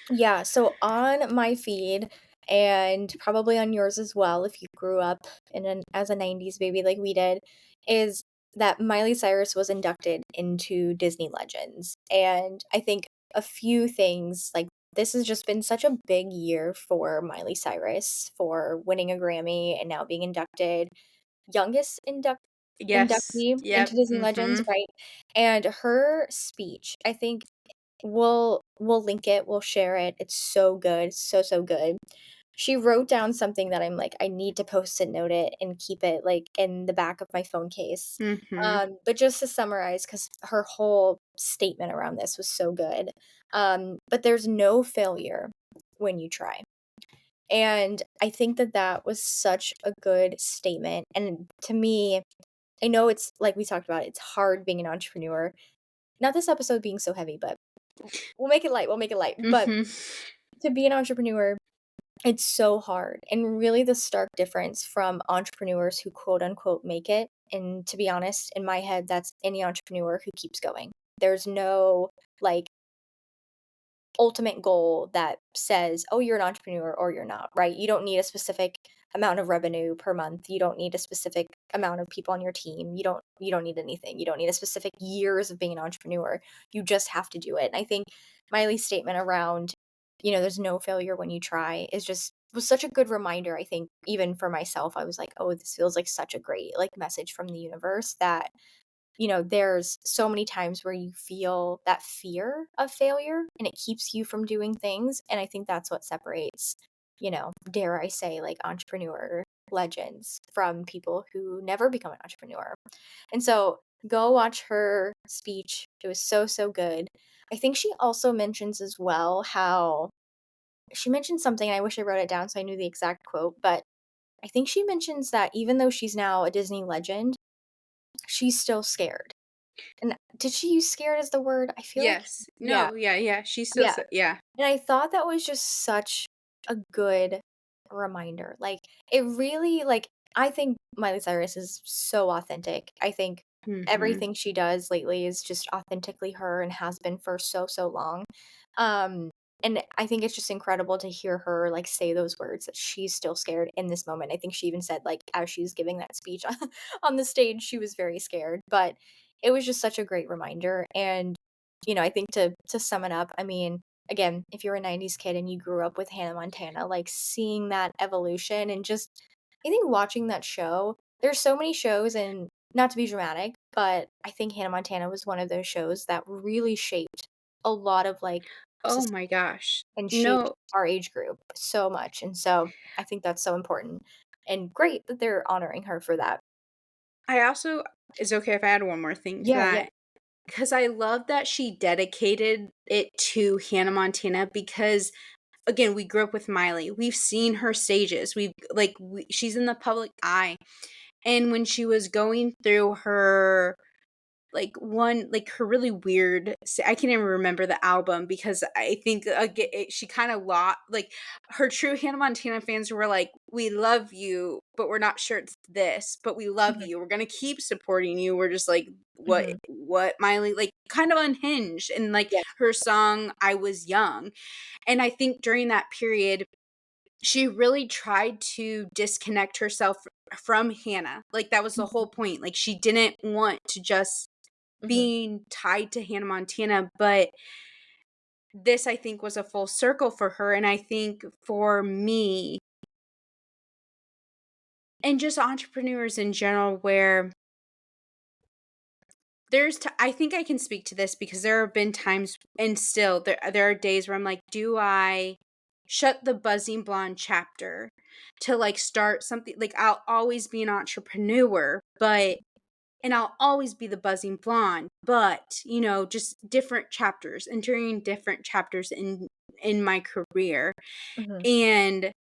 yeah, so on my feed and probably on yours as well, if you grew up in an as a 90s baby like we did, is that Miley Cyrus was inducted into Disney Legends. And I think a few things like this has just been such a big year for Miley Cyrus for winning a Grammy and now being inducted, youngest Yes. inductee Yep. into Disney Legends, Mhm. right? And her speech, I think we'll link it, we'll share it. It's so good, so, so good. She wrote down something that I'm like, "I need to Post-it note it and keep it, like, in the back of my phone case." Mhm. But just to summarize, because her whole statement around this was so good, but there's no failure when you try. And I think that that was such a good statement, and to me, I know it's like we talked about, it's hard being an entrepreneur. Not this episode being so heavy, but we'll make it light, we'll make it light. But Mhm. to be an entrepreneur, it's so hard. And really the stark difference from entrepreneurs who quote unquote make it. And to be honest, in my head, that's any entrepreneur who keeps going. There's no like ultimate goal that says, oh, you're an entrepreneur or you're not, right? You don't need a specific amount of revenue per month. You don't need a specific amount of people on your team. You don't need anything. You don't need a specific years of being an entrepreneur. You just have to do it. And I think Miley's statement around, there's no failure when you try is just was such a good reminder. I think even for myself, I was like, oh, this feels like such a great like message from the universe that there's so many times where you feel that fear of failure and it keeps you from doing things. And I think that's what separates, dare I say, like entrepreneur legends from people who never become an entrepreneur. And so go watch her speech. It was so, so good. I think she also mentions as well how she mentioned something, and I wish I wrote it down so I knew the exact quote, but I think she mentions that even though she's now a Disney legend, she's still scared. And did she use scared as the word? I feel like Yes. yeah, No, yeah, yeah, she still yeah. said yeah. And I thought that was just such a good reminder. Like, it really like, I think Miley Cyrus is so authentic. I think Mhm. everything she does lately is just authentically her and has been for so, so long. Um, and I think it's just incredible to hear her, like, say those words that she's still scared in this moment. I think she even said, like, as she's giving that speech on the stage, she was very scared, but it was just such a great reminder. And, I think to sum it up, I mean, again, if you're a 90s kid and you grew up with Hannah Montana, like seeing that evolution and just I think watching that show, there's so many shows and not to be dramatic, but I think Hannah Montana was one of those shows that really shaped a lot of like Oh society my gosh. and shaped No, our age group so much. And so I think that's so important and great that they're honoring her for that. I also is okay if I add one more thing to Yeah, yeah. that? Because I love that she dedicated it to Hannah Montana because, again, we grew up with Miley. We've seen her stages. She's in the public eye. And when she was going through her her really weird I can't even remember the album because I think she kind of lost like her true Hannah Montana fans were like, we love you but we're not sure it's this, but we love Mhm, you, we're gonna keep supporting you. We're just like, mhm. what Miley, like kind of unhinged. And like Yeah. her song I Was Young, and I think during that period she really tried to disconnect herself from Hannah. Like that was the whole Mhm, point. Like she didn't want to just mhm, being tied to Hannah Montana, but this I think was a full circle for her, and I think for me and just entrepreneurs in general where I think I can speak to this because there have been times and still there are days where I'm like, do I shut the buzzing blonde chapter to like start something? Like I'll always be an entrepreneur, but and I'll always be the buzzing blonde, but, just different chapters, entering different chapters in my career. mhm, And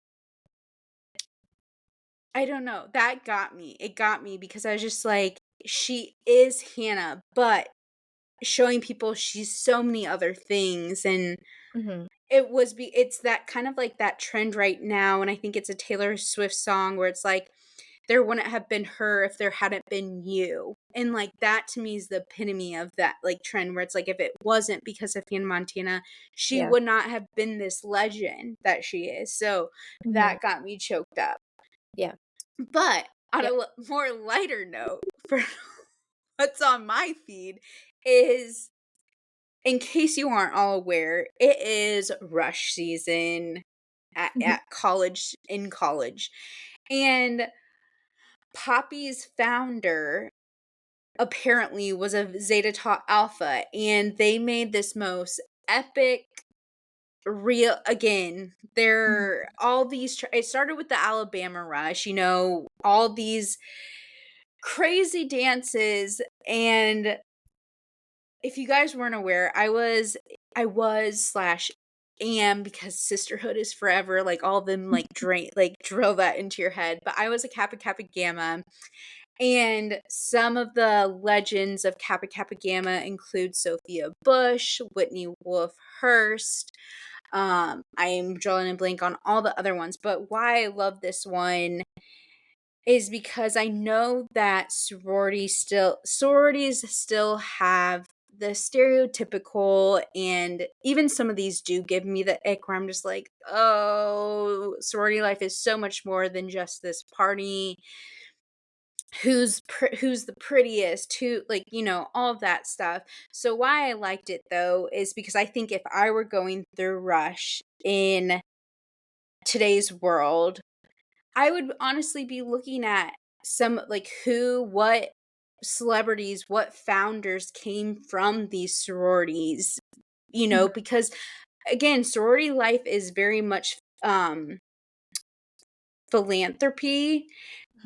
I don't know, that got me. It got me because I was just like, she is Hannah, but showing people she's so many other things. And mhm. it's that kind of like that trend right now, and I think it's a Taylor Swift song where it's like, there wouldn't have been her if there hadn't been you. And like that to me is the epitome of that like trend where it's like, if it wasn't because of Hannah Montana, she Yeah. would not have been this legend that she is. So Mhm. that got me choked up. Yeah. But on a Yeah. more lighter note, for what's on my feed is, in case you aren't all aware, it is rush season at college, in college. And Poppy's founder apparently was a Zeta Tau Alpha, and they made this most epic real again. Mhm. There all these it started with the Alabama rush, all these crazy dances. And if you guys weren't aware, I was slash am, because sisterhood is forever, like all of them like drain like drill that into your head. But I was a Kappa Kappa Gamma. And some of the legends of Kappa Kappa Gamma include Sophia Bush, Whitney Wolf Hearst. I am drawing a blank on all the other ones, but why I love this one is because I know that sororities still have the stereotypical, and even some of these do give me the ick where I'm just like, oh, sorority life is so much more than just this party. Who's the prettiest, who, like, all of that stuff. So why I liked it though is because I think if I were going through rush in today's world, I would honestly be looking at some, like, what celebrities, what founders came from these sororities, Mhm, because again, sorority life is very much philanthropy.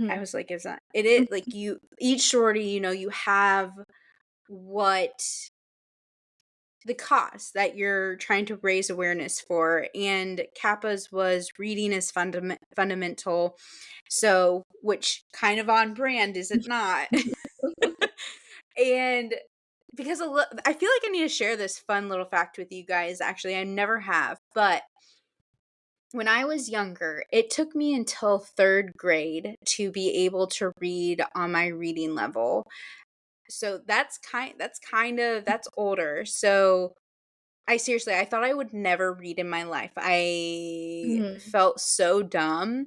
I mhm, was like, is that it is mhm, like you each sorority, you have what the cause that you're trying to raise awareness for, and Kappa's was reading is fundamental, so which kind of on brand is it not? And because I feel like I need to share this fun little fact with you guys. Actually, I never have, but when I was younger, it took me until 3rd grade to be able to read on my reading level. So that's older. So I thought I would never read in my life. I mhm, felt so dumb.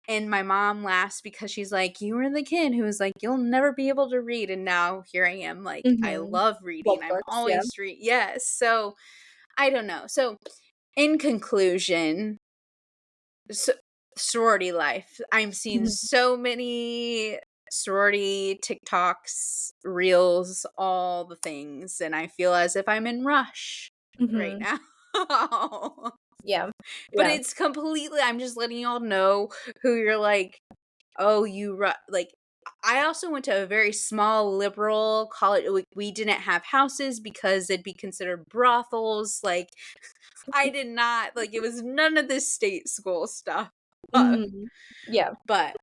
And my mom laughs because she's like, "You were the kid who was like, you'll never be able to read." And now here I am, like, I mhm. love reading. Love I'm books, yeah. always yes. So I don't know. So in conclusion, so, sorority life. I'm seeing Mhm, so many sorority TikToks, reels, all the things, and I feel as if I'm in rush right mhm. now. Yeah, But yeah. it's completely, I'm just letting y'all know who you're like, oh, like, I also went to a very small liberal college. We didn't have houses because it'd be considered brothels. Like, I did not, like, it was none of this state school stuff. Uh, Mhm. Yeah. but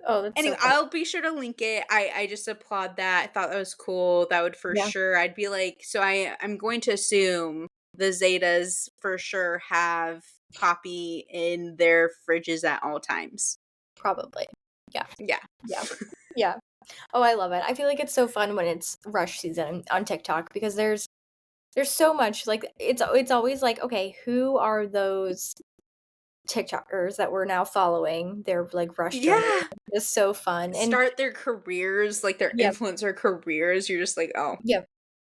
Oh, that's so anyway, funny. I'll be sure to link it. I just applaud that. I thought that was cool. That would for Yeah, sure. I'd be like, so I'm going to assume the Zetas for sure have coffee in their fridges at all times. probably. Yeah, Yeah. yeah, yeah. Oh, I love it. I feel like it's so fun when it's rush season on TikTok because there's so much, like, it's always like, "Okay, who are those TikTokers that we're now following?" Their, like, rush journey. Yeah. It's so fun, and Start their careers, like their yep, influencer careers. You're just like, oh, yep.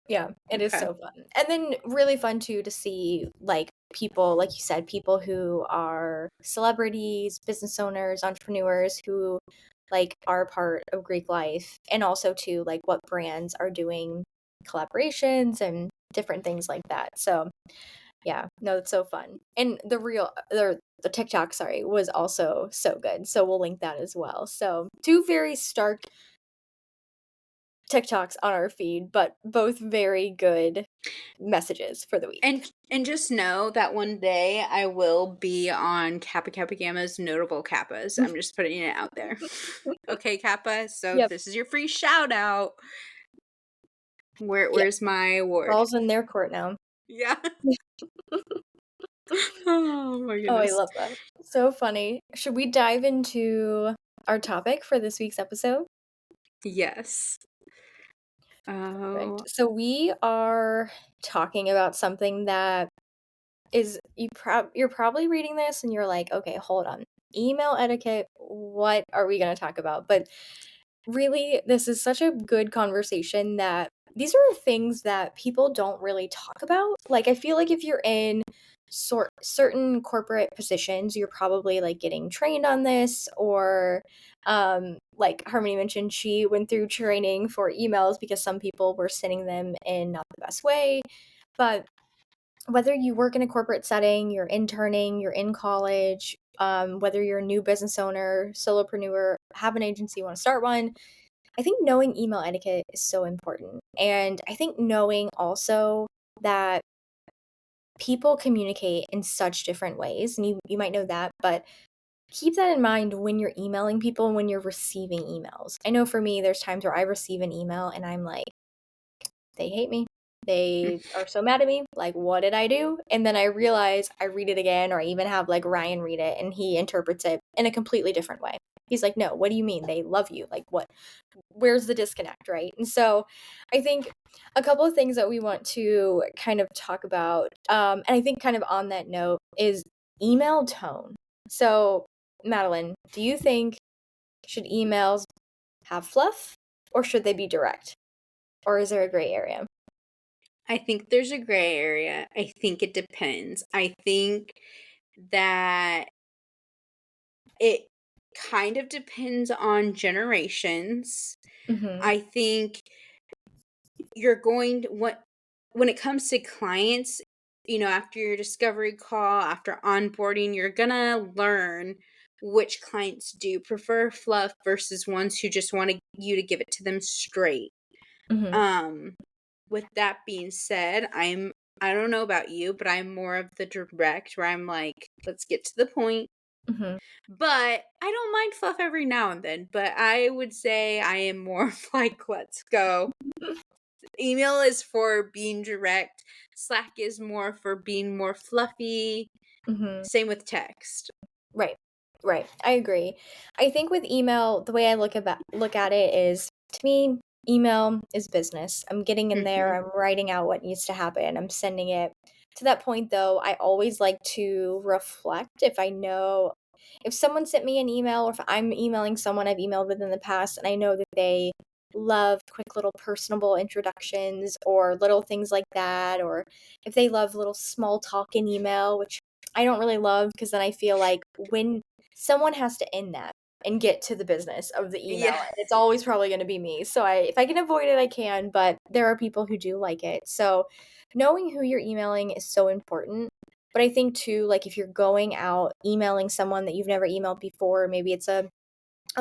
Yeah, it is okay. so fun. And then really fun too to see, like, people, like you said, people who are celebrities, business owners, entrepreneurs who, like, are part of Greek life, and also too, like, what brands are doing collaborations and different things like that. So, yeah, no, it's so fun. And the TikTok, sorry, was also so good. So we'll link that as well. So, two very stark TikToks on our feed, but both very good messages for the week. And just know that one day I will be on Kappa Kappa Gamma's Notable Kappas. I'm just putting it out there. Okay, Kappa. So Yep. this is your free shout out. Yeah. Where's my award? Ball's in their court now. Yeah. Oh my Oh, I goodness. love that. So funny. Should we dive into our topic for this week's episode? Yes. Perfect. Oh, So we are talking about something that is you're probably reading this and you're like, "Okay, hold on. Email etiquette, what are we gonna talk about?" But really, this is such a good conversation that these are things that people don't really talk about. Like, I feel like if you're in certain corporate positions, you're probably like getting trained on this, or like Harmony mentioned, she went through training for emails because some people were sending them in not the best way. But whether you work in a corporate setting, you're interning, you're in college, whether you're a new business owner, solopreneur, have an agency, want to start one, I think knowing email etiquette is so important. And I think knowing also that people communicate in such different ways, and you might know that, but keep that in mind when you're emailing people and when you're receiving emails. I know for me, there's times where I receive an email and I'm like, they hate me. They are so mad at me. Like, what did I do? And then I realize I read it again, or I even have like Ryan read it and he interprets it in a completely different way. He's like, "No, what do you mean? They love you. Like, what where's the disconnect, right?" And so I think a couple of things that we want to kind of talk about, and I think kind of on that note is email tone. So, Madeline, do you think should emails have fluff or should they be direct? Or is there a gray area? I think there's a gray area. I think it depends. I think that it kind of depends on generations. Mhm. I think you're going to what when it comes to clients, after your discovery call, after onboarding, you're gonna learn which clients do prefer fluff versus ones who just want you to give it to them straight. Mhm. Um, with that being said, I don't know about you, but I'm more of the direct where I'm like, let's get to the point. Mhm. But I don't mind fluff every now and then, but I would say I am more of like, let's go. Email is for being direct. Slack is more for being more fluffy. Mhm. Same with text. Right. Right. I agree. I think with email, the way I look at it is to me, email is business. I'm getting in there, Mhm. I'm writing out what needs to happen, I'm sending it. To that point though, I always like to reflect if I know if someone sent me an email or if I'm emailing someone I've emailed with in the past and I know that they love quick little personable introductions or little things like that, or if they love little small talk in email, which I don't really love because then I feel like when someone has to end that and get to the business of the email, Yeah. and it's always probably going to be me. So if I can avoid it, I can, but there are people who do like it. So knowing who you're emailing is so important. But I think too, like if you're going out emailing someone that you've never emailed before, maybe it's a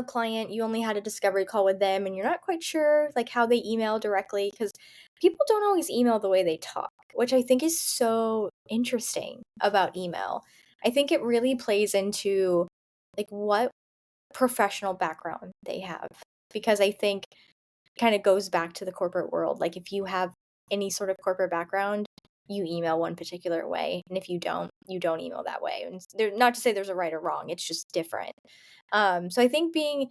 client, you only had a discovery call with them and you're not quite sure like how they email directly because people don't always email the way they talk, which I think is so interesting about email. I think it really plays into like what professional background they have because I think kind of goes back to the corporate world. Like if you have any sort of corporate background, you email one particular way, and if you don't, you don't email that way. And there, not to say there's a right or wrong, it's just different. So I think being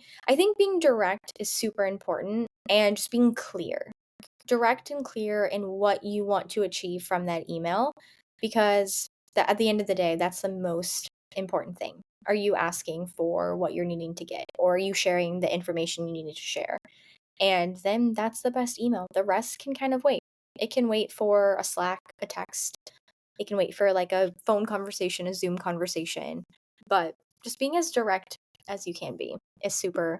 direct is super important, and just being clear, direct and clear in what you want to achieve from that email, because at the end of the day, that's the most important thing. Are you asking for what you're needing to get, or are you sharing the information you needed to share? And then that's the best email. The rest can kind of wait. It can wait for a Slack, a text. It can wait for like a phone conversation, a Zoom conversation. But just being as direct as you can be is super,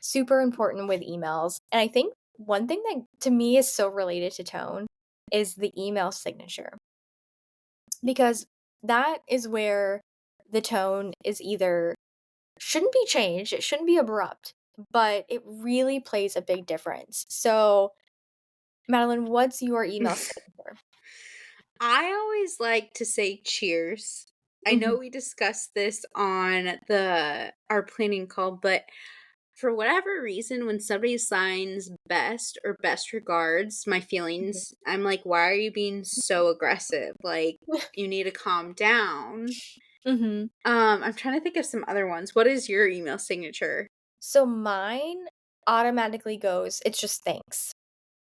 super important with emails. And I think one thing that to me is so related to tone is the email signature because that is where the tone is either shouldn't be changed, it shouldn't be abrupt, but it really plays a big difference. So, Madeline, what's your email signature? I always like to say cheers. I Mhm, know we discussed this on the our planning call, but for whatever reason, when somebody signs best or best regards, my mhm. feelings, I'm like, why are you being so aggressive? Like, you need to calm down. Mhm. I'm trying to think of some other ones. What is your email signature? So mine automatically goes, it's just thanks.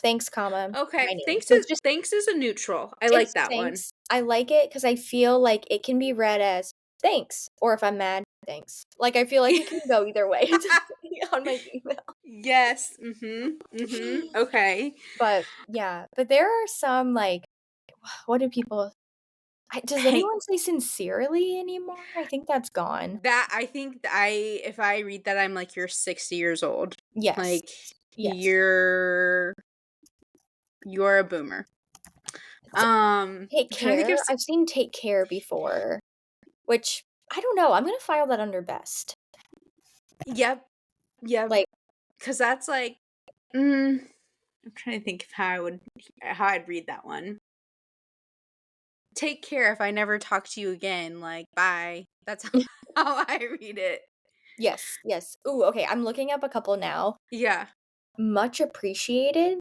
Thanks, comma, Okay, my name. So thanks is a neutral. I like it's that one. thanks. I like it because I feel like it can be read as thanks, or if I'm mad, thanks. Like I feel like it can go either way depending on my email. Yes. Mhm. Mhm. Okay. But yeah, but there are some like what do people does Hey, anyone say sincerely anymore? I think that's gone. that I think I if I read that I'm like you're 60 years old. Yes. Like Yes. you're a boomer. T take I'm trying to think of care. I've seen take care before, which I don't know, I'm gonna file that under best. yep. Yep. Like, Cuz that's like mm, I'm trying to think of how I'd read that one. Take care if I never talk to you again, like bye. That's how I read it. yes, yes. Ooh, okay, I'm looking up a couple now. Yeah. Much appreciated?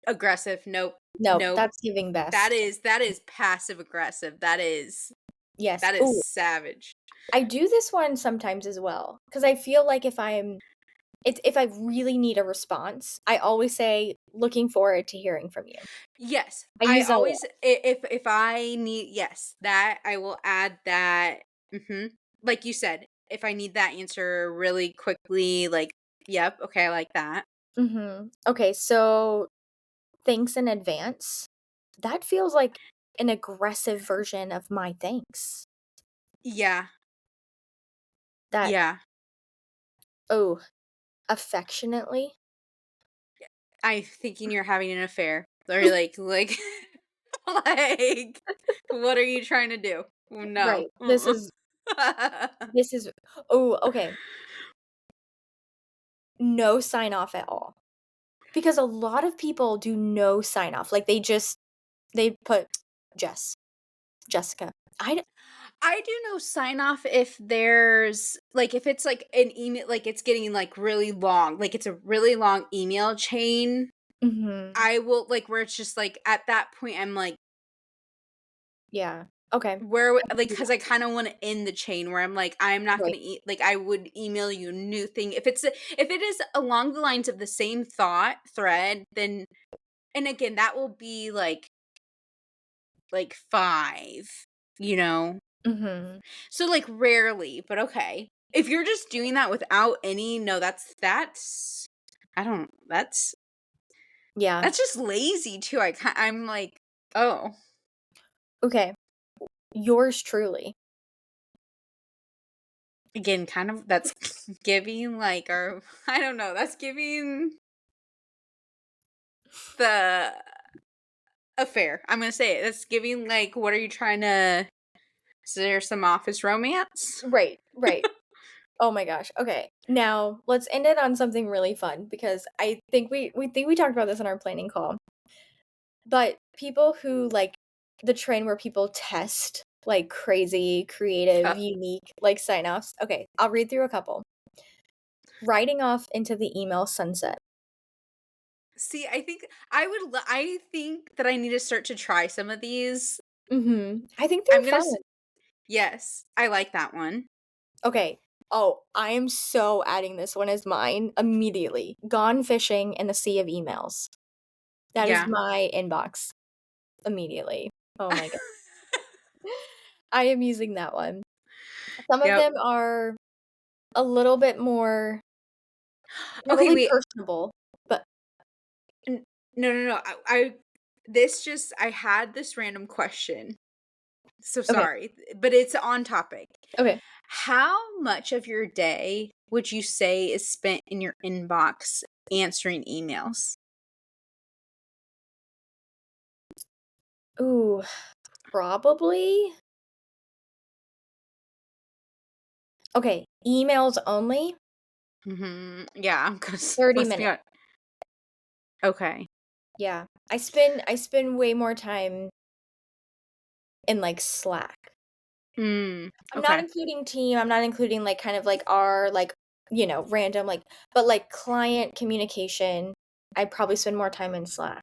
Aggressive. Nope. Nope, Nope. that's giving best. That is passive aggressive. That is. Yes. That is Ooh, savage. I do this one sometimes as well because I feel like if I really need a response, I always say, "Looking forward to hearing from you." Yes, I I use that a always lot. if I need yes, that I will add that like you said, if I need that answer really quickly, like, yep, okay, I like that. Mhm. Okay, so thanks in advance. That feels like an aggressive version of my thanks. Yeah, That, yeah. oh, affectionately? I thinking you're having an affair. Or like like what are you trying to do? No. Right. This is oh, okay. No sign off at all. Because a lot of people do no sign off. Like they put Jess, Jessica. I d I do know sign off if there's like if it's like an email like it's getting like really long, like it's a really long email chain. Mhm. I will like where it's just like at that point I'm like Yeah. Okay. like Do because that. I kind of want to end the chain where I'm like I'm not Right. gonna eat like I would email you a new thing if it is along the lines of the same thought thread then and again that will be like 5, you know. Mhm. So, like, rarely, but okay. If you're just doing that without any no, that's I don't Yeah. that's just lazy too. I'm like, "Oh, Okay. Yours truly. again, kind of that's giving like or I don't know, that's giving the affair. I'm gonna say it. That's giving like, what are you trying to is there some office romance? Right. Right. Oh my gosh. Okay. Now, let's end it on something really fun because I think we think we talked about this in our planning call. But people who like the train where people test like crazy, creative, Uh, unique like sign-offs. Okay, I'll read through a couple. Riding off into the email sunset. see, I think I think that I need to start to try some of these. Mhm. I think I'm they're gonna fun. yes, I like that one. Okay. Oh, I am so adding this one as mine immediately. Gone fishing in the sea of emails. That is Yeah. my inbox immediately. Oh my god. I am using that one. Some of Yep. them are a little bit more Okay, probably wait. personable, but N no, no, no, I this just I had this random question. So okay, sorry, but it's on topic. okay. How much of your day would you say is spent in your inbox answering emails? Ooh, probably okay, emails only, Mhm. Yeah, because 30 let's be minutes. honest. Okay. Yeah. I spend way more time in, like, Slack. I'm not Okay. including team, I'm not including, like, kind of, like, our, like, random, like but, like, client communication, I probably spend more time in Slack.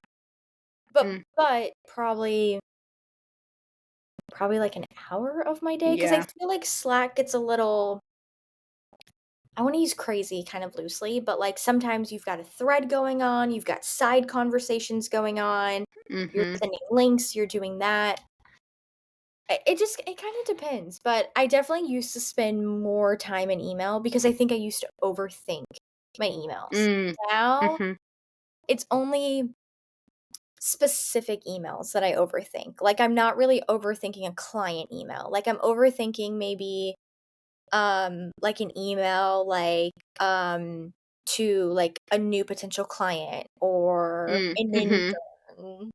Mm, But probably, like, an hour of my day because I yeah. feel like Slack gets a little I wanna use crazy kind of loosely, but, like, sometimes you've got a thread going on, you've got side conversations going on, you're Mhm. sending links, you're doing that. It kinda depends, but I definitely used to spend more time in email because I think I used to overthink my emails. Mm. Now, Mhm. it's only specific emails that I overthink. Like, I'm not really overthinking a client email. Like, I'm overthinking maybe like an email to like a new potential client or an Mhm. intern.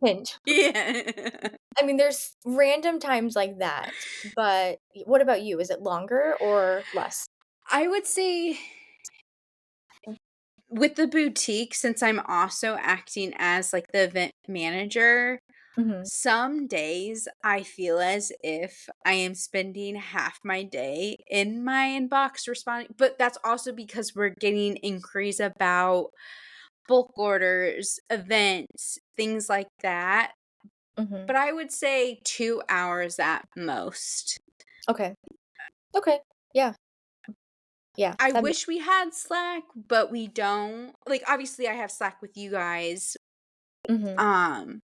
Hint. Yeah. I mean, there's random times like that, but what about you? Is it longer or less? I would say with the boutique, since I'm also acting as, like, the event manager, Mhm. some days I feel as if I am spending half my day in my inbox responding but that's also because we're getting inquiries about bulk orders, events, things like that, Mhm. but I would say 2 hours at most. Okay. Okay. Yeah. Yeah. I That makes wish we had Slack, but we don't. Like, obviously, I have Slack with you guys, Mhm. um,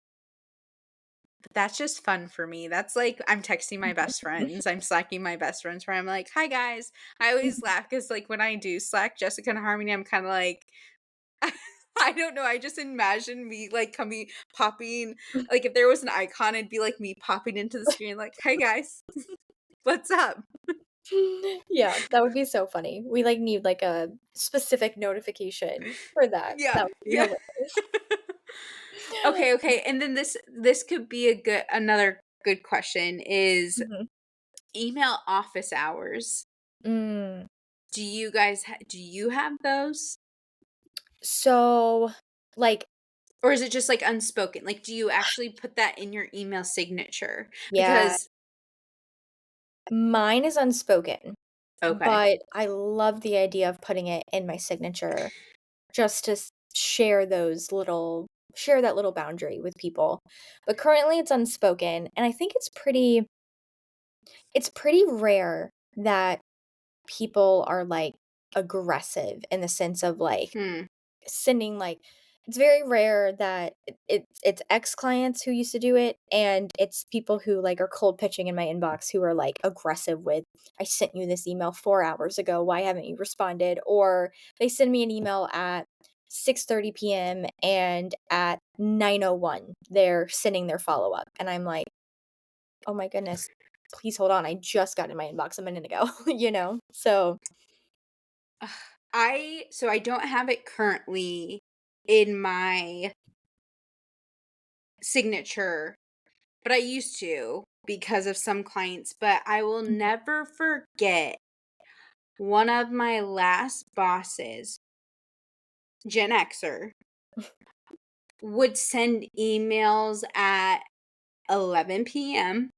but that's just fun for me. That's like I'm texting my best friends, I'm Slacking my best friends where I'm like, "Hi, guys." I always laugh because, like, when I do Slack Jessica and Harmony, I'm kinda like I don't know, I just imagine me, like, coming popping like, if there was an icon, it'd be, like, me popping into the screen like, "Hey, guys. What's up?" Yeah, that would be so funny. We, like, need, like, a specific notification for that. Yeah, That would be yeah. hilarious. Okay, okay, and then this could be a good another good question is Mhm. email office hours. Mm. Do you have those? So, like Or is it just, like, unspoken? Like, do you actually put that in your email signature? yeah, Because mine is unspoken, okay. but I love the idea of putting it in my signature just to share that little boundary with people. But currently it's unspoken, and I think it's pretty rare that people are, like, aggressive in the sense of, like, Hmm, sending, like it's very rare that it's ex-clients who used to do it, and it's people who, like, are cold pitching in my inbox who are, like, aggressive with, "I sent you this email 4 hours ago, why haven't you responded?" Or they send me an email at 6:30 PM, and at 9:01, they're sending their follow-up, and I'm like, "Oh my goodness, please hold on, I just got in my inbox a minute ago," you know? So ugh, I don't have it currently in my signature, but I used to because of some clients, but I will mhm, never forget one of my last bosses, Gen Xer, would send emails at 11 PM,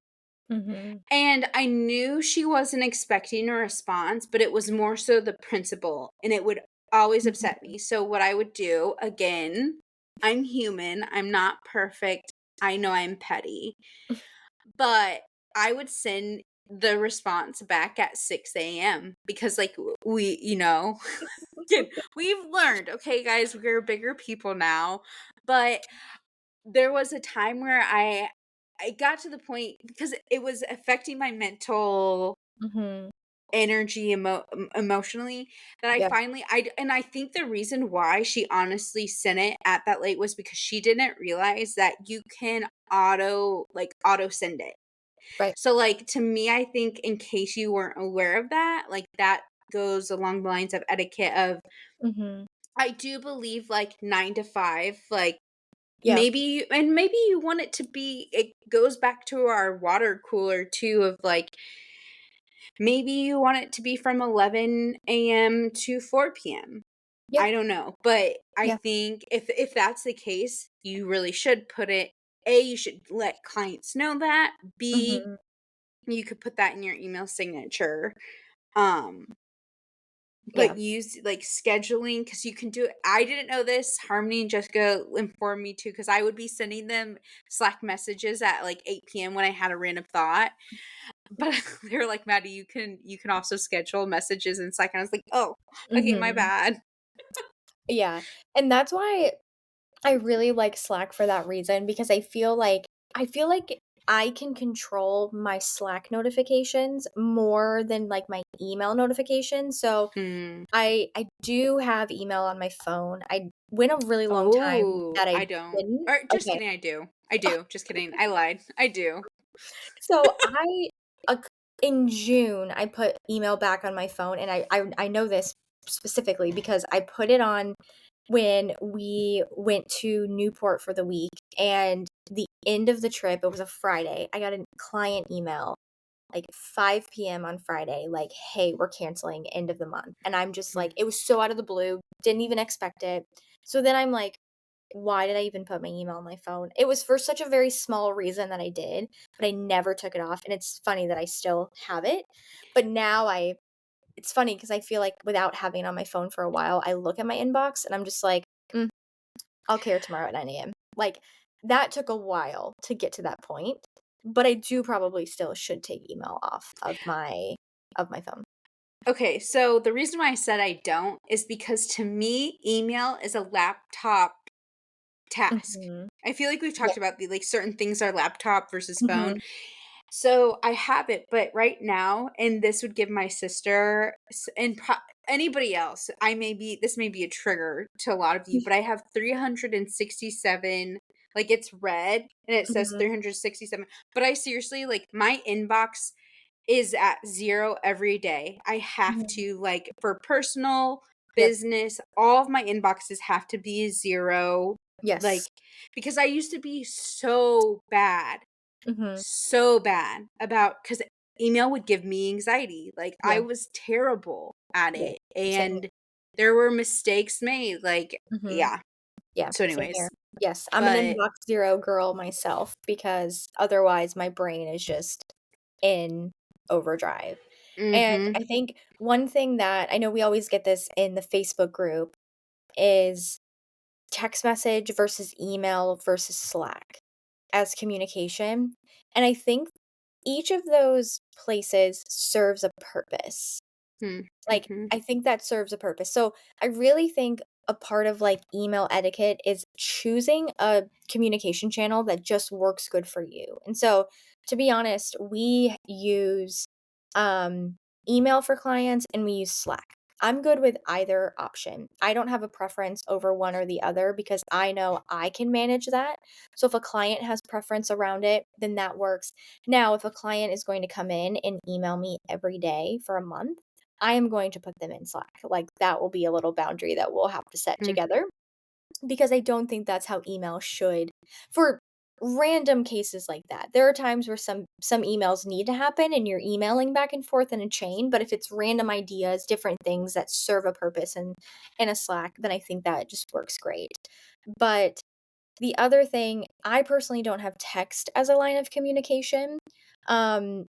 mhm, and I knew she wasn't expecting a response, but it was more so the principle, and it would always upset mhm, me. So what I would do, again, I'm human, I'm not perfect, I know I'm petty, but I would send the response back at 6 AM because, like, we again, we've learned, okay, guys, we're bigger people now, but there was a time where I got to the point because it was affecting my mental mhm, energy emotionally that I yeah, finally and I think the reason why she honestly sent it at that late was because she didn't realize that you can auto send it. right, So, like, to me, I think in case you weren't aware of that, like, that goes along the lines of etiquette of mhm, I do believe, like, 9 to 5, like, yeah, maybe you want it to be it goes back to our water cooler too of, like, maybe you want it to be from 11 AM to 4 PM. yeah, I don't know, but I yeah, think if that's the case, you really should put it A, you should let clients know that, B, mhm, you could put that in your email signature. Um, yeah, but use, like, scheduling because you can do it I didn't know this, Harmony and Jessica informed me too because I would be sending them Slack messages at, like, 8 PM when I had a random thought, but they were like, "Maddie, you can also schedule messages in Slack," and I was like, "Oh, okay, my mhm, bad." yeah, and that's why I really like Slack for that reason because I feel like I can control my Slack notifications more than, like, my email notifications, so Mm. I do have email on my phone. I went a really long time Oh, that I I don't. didn't. Or just Okay. kidding, I do. I do, just kidding, I lied. I do. So uh, in June, I put email back on my phone, and I know this specifically because I put it on when we went to Newport for the week, and the end of the trip, it was a Friday. I got a client email like 5 PM on Friday, like, "Hey, we're canceling end of the month." And I'm just Mm. like, it was so out of the blue, didn't even expect it. So then I'm like, why did I even put my email on my phone? It was for such a very small reason that I did, but I never took it off. And it's funny that I still have it. But now it's funny because I feel like without having it on my phone for a while, I look at my inbox and I'm just like, I'll care tomorrow at 9 AM. Like, that took a while to get to that point, but I do probably still should take email off of my phone. Okay, so the reason why I said I don't is because to me, email is a laptop task. Mhm. I feel like we've Yeah. talked about the like certain things are laptop versus phone. Mhm. So I have it, but right now, and this would give my sister and anybody else, this may be a trigger to a lot of you, but I have 367, like it's red and it says Mhm. 367. But I seriously, like my inbox is at 0 every day. I have Mhm. to, like, for personal, Yep. business, all of my inboxes have to be 0, Yes. like, because I used to be Mhm. so bad about because email would give me anxiety, like, I Yeah. was terrible at Yeah. it, Same. and there were mistakes made, like Mhm. yeah. Yeah, So same here. anyways, Yes, I'm an but inbox 0 girl myself because otherwise my brain is just in overdrive. And mhm, I think one thing that I know we always get this in the Facebook group is text message versus email versus Slack as communication. And I think each of those places serves a purpose. mm, Like, mhm, I think that serves a purpose. So, I really think a part of, like, email etiquette is choosing a communication channel that just works good for you. And so, to be honest, we use, um, email for clients and we use Slack. I'm good with either option. I don't have a preference over one or the other because I know I can manage that. So, if a client has preference around it, then that works. Now, if a client is going to come in and email me every day for a month, I am going to put them in Slack. Like, that will be a little boundary that we'll have to set mm, together because I don't think that's how email should for random cases like that. There are times where some emails need to happen and you're emailing back and forth in a chain, but if it's random ideas, different things that serve a purpose in a Slack, then I think that just works great. But the other thing, I personally don't have text as a line of communication. Um,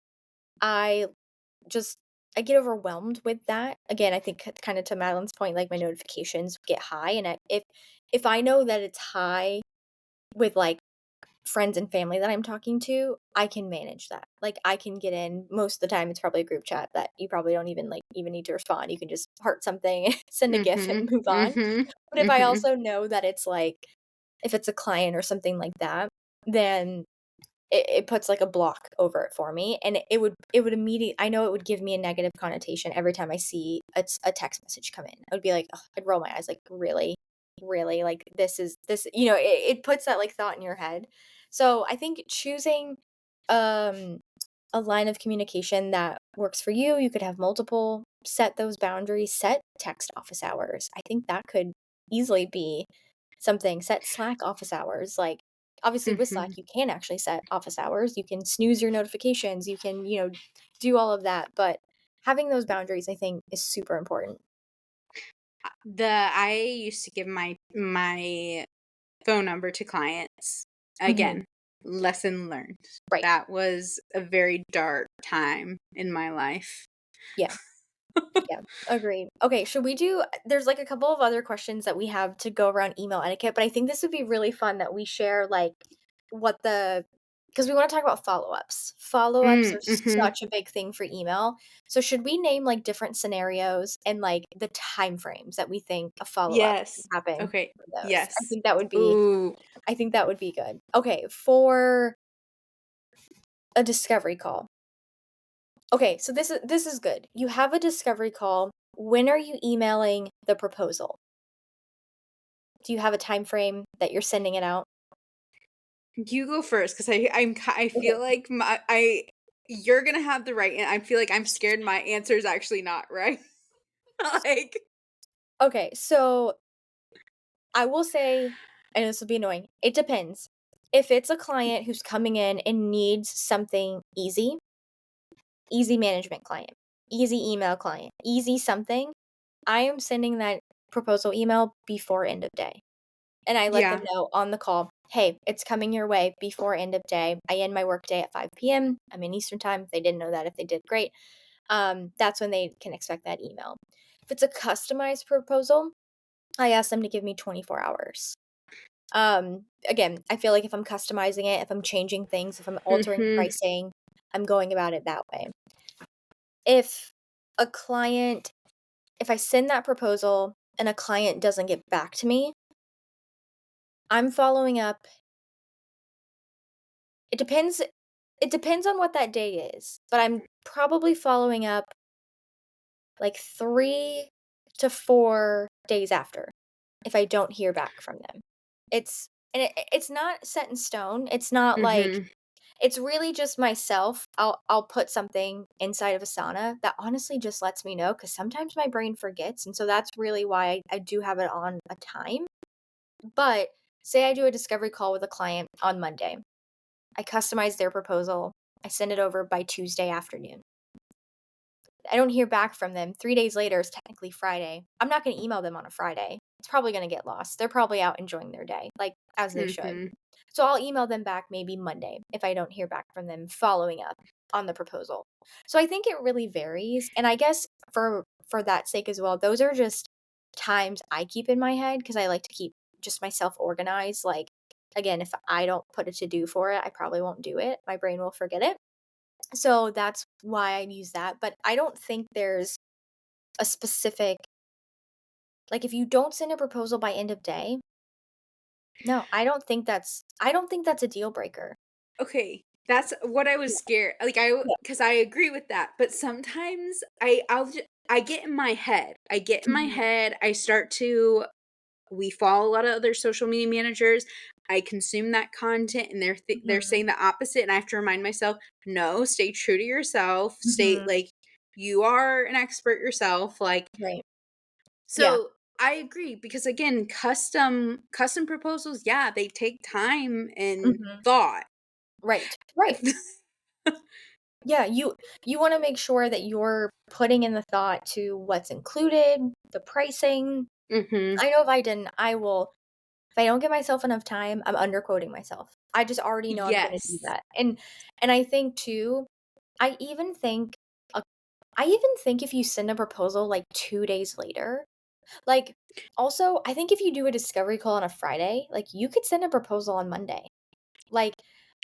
I just I get overwhelmed with that. Again, I think kind of to Madeline's point, like my notifications get high, and if I know that it's high with like friends and family that I'm talking to, I can manage that. Like I can get in most of the time. It's probably a group chat that you probably don't even need to respond. You can just heart something, send a GIF, and mhm, move on. mhm, But if I mhm, also know that it's like if it's a client or something like that, then it puts, like, a block over it for me, and it would immediately I know it would give me a negative connotation every time I see a text message come in. I would be like, "Ugh," I'd roll my eyes, like, "Really? Really? Like, this" it puts that, like, thought in your head. So, I think choosing, um, a line of communication that works for you, you could have multiple, set those boundaries, set text office hours. I think that could easily be something, set Slack office hours, like, obviously, with Slack, mhm. you can actually set office hours, you can snooze your notifications, you can, do all of that, but having those boundaries, I think, is super important. I used to give my phone number to clients. Mhm. Again, lesson learned. Right. That was a very dark time in my life. Yeah. Yeah, agreed. Okay, should we do there's, like, a couple of other questions that we have to go around email etiquette, but I think this would be really fun that we share, like, what the because we wanna talk about follow-ups. Follow-ups Mm, are mhm. such a big thing for email. So should we name, like, different scenarios and, like, the time frames that we think a follow-up should Yes. happen Okay. for those? Yes. Ooh. I think that would be good. Okay, for a discovery call. Okay, so this is good. You have a discovery call. When are you emailing the proposal? Do you have a time frame that you're sending it out? You go first because I Okay. feel like you're gonna have the right, and I feel like I'm scared my answer is actually not right. Like, Okay, so I will say, and this will be annoying, it depends. If it's a client who's coming in and needs something easy, easy management client, easy email client, easy something, I am sending that proposal email before end of day. And I let them yeah. know on the call, "Hey, it's coming your way before end of day. I end my workday at 5 PM. I'm in Eastern Time." If they didn't know that, if they did, great. That's when they can expect that email. If it's a customized proposal, I ask them to give me 24 hours. Again, I feel like if I'm customizing it, if I'm changing things, if I'm altering Mhm. pricing, I'm going about it that way. If a client if I send that proposal and a client doesn't get back to me, I'm following up. It depends it depends on what that day is, but I'm probably following up like 3 to 4 days after if I don't hear back from them. It's not set in stone. It's not like Mhm. it's really just myself. I'll put something inside of Asana that honestly just lets me know because sometimes my brain forgets, and so that's really why I do have it on a time. But say I do a discovery call with a client on Monday. I customize their proposal. I send it over by Tuesday afternoon. I don't hear back from them. 3 days later is technically Friday. I'm not gonna email them on a Friday. It's probably gonna get lost. They're probably out enjoying their day, like, as they should. Mhm. So I'll email them back maybe Monday if I don't hear back from them following up on the proposal. So I think it really varies, and I guess for that sake as well, those are just times I keep in my head because I like to keep just myself organized, like, again, if I don't put a to-do for it, I probably won't do it. My brain will forget it. So that's why I use that, but I don't think there's a specific like, if you don't send a proposal by end of day, no, I don't think that's a deal breaker. Okay, that's what I was Yeah, scared like, yeah. because I agree with that, but sometimes I get in my head. Mhm, I start to we follow a lot of other social media managers. I consume that content and they're mhm, saying the opposite and I have to remind myself, "No, stay true to yourself. Stay mhm, like you are an expert yourself." Like right. Yeah, so I agree because again, custom proposals, yeah, they take time and mhm, thought. right, right. Yeah, you wanna make sure that you're putting in the thought to what's included, the pricing. Mhm. I know if I didn't, I will if I don't give myself enough time, I'm underquoting myself. I just already know I'm gonna do Yes. that, and I think too I even think a I even think if you send a proposal, like, 2 days later, like also, I think if you do a discovery call on a Friday, like, you could send a proposal on Monday. Like,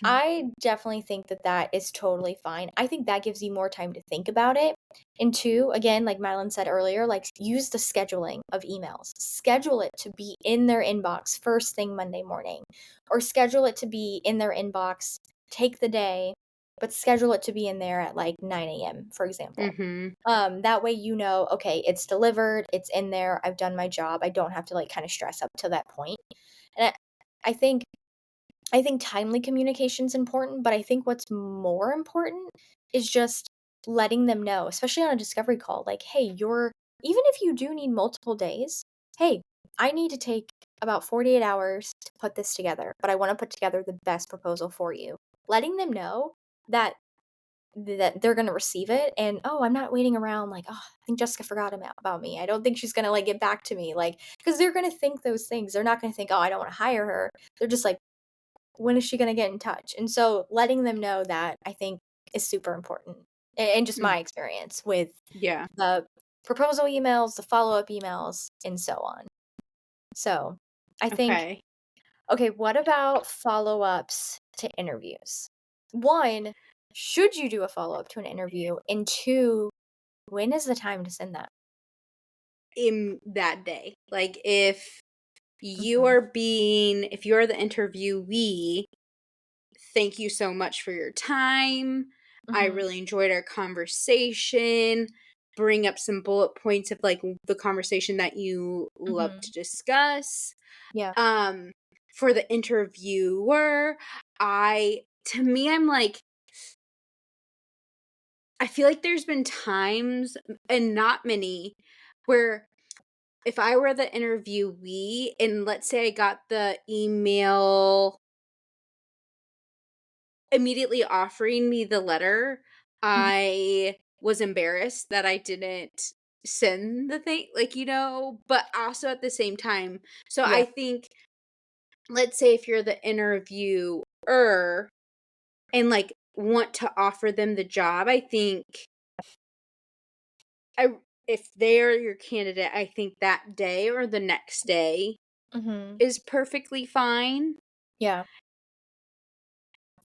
I definitely think that that is totally fine. I think that gives you more time to think about it. And 2, again, like Madeline said earlier, like, use the scheduling of emails. Schedule it to be in their inbox first thing Monday morning, or schedule it to be in their inbox, take the day, but schedule it to be in there at, like, 9 a.m., for example. Mhm. That way you know, "Okay, it's delivered, it's in there, I've done my job, I don't have to, like, kinda stress up to that point." And I think I think timely communication is important, but I think what's more important is just letting them know, especially on a discovery call, like, "Hey, you're" even if you do need multiple days, "Hey, I need to take about 48 hours to put this together, but I wanna put together the best proposal for you." Letting them know that they're gonna receive it and, "Oh, I'm not waiting around like, oh, I think Jessica forgot about me. I don't think she's gonna, like, get back to me," like, because 'cause they're gonna think those things. They're not gonna think, "Oh, I don't wanna hire her." They're just like, when is she gonna get in touch? And so letting them know that I think is super important in just Mm, my experience with yeah. the proposal emails, the follow-up emails, and so on. So, I think Okay. okay, what about follow-ups to interviews? 1, should you do a follow-up to an interview? And 2, when is the time to send that? In that day. Like Mhm, if you are the interviewee, thank you so much for your time. I mhm, really enjoyed our conversation. Bring up some bullet points of like the conversation that you love to mhm. discuss. Yeah, Um for the interviewer, I to me I'm like I feel like there's been times and not many where if I were the interviewee and let's say I got the email immediately offering me the letter, mhm, I was embarrassed that I didn't send the thing, like, but also at the same time. So yeah, I think, let's say if you're the interviewer and like want to offer them the job, I think I if they're your candidate, I think that day or the next day Mhm. is perfectly fine. Yeah.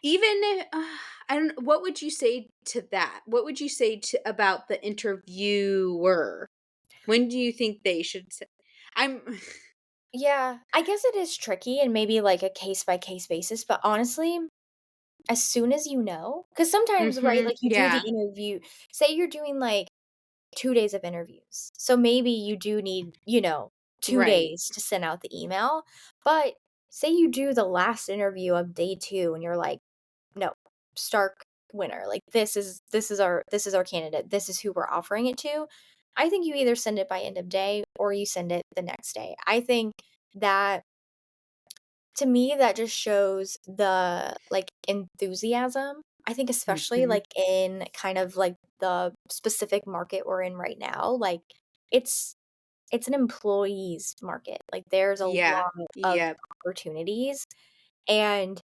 Even if, I don't, what would you say to that? What would you say to about the interviewer? When do you think they should say I'm Yeah. I guess it is tricky and maybe like a case by case basis, but honestly, as soon as you know, because sometimes, right, Mhm, like you do the yeah, interview, say you're doing like 2 days of interviews. So maybe you do need, 2 right. days to send out the email. But say you do the last interview of day 2 and you're like, "No, stark winner. Like this is our candidate. This is who we're offering it to." I think you either send it by end of day or you send it the next day. I think that to me, that just shows the, like, enthusiasm. I think especially, Mhm, like, in kind of, like, the specific market we're in right now, like, it's it's an employees market, like, there's a yeah, lot of yep, opportunities, and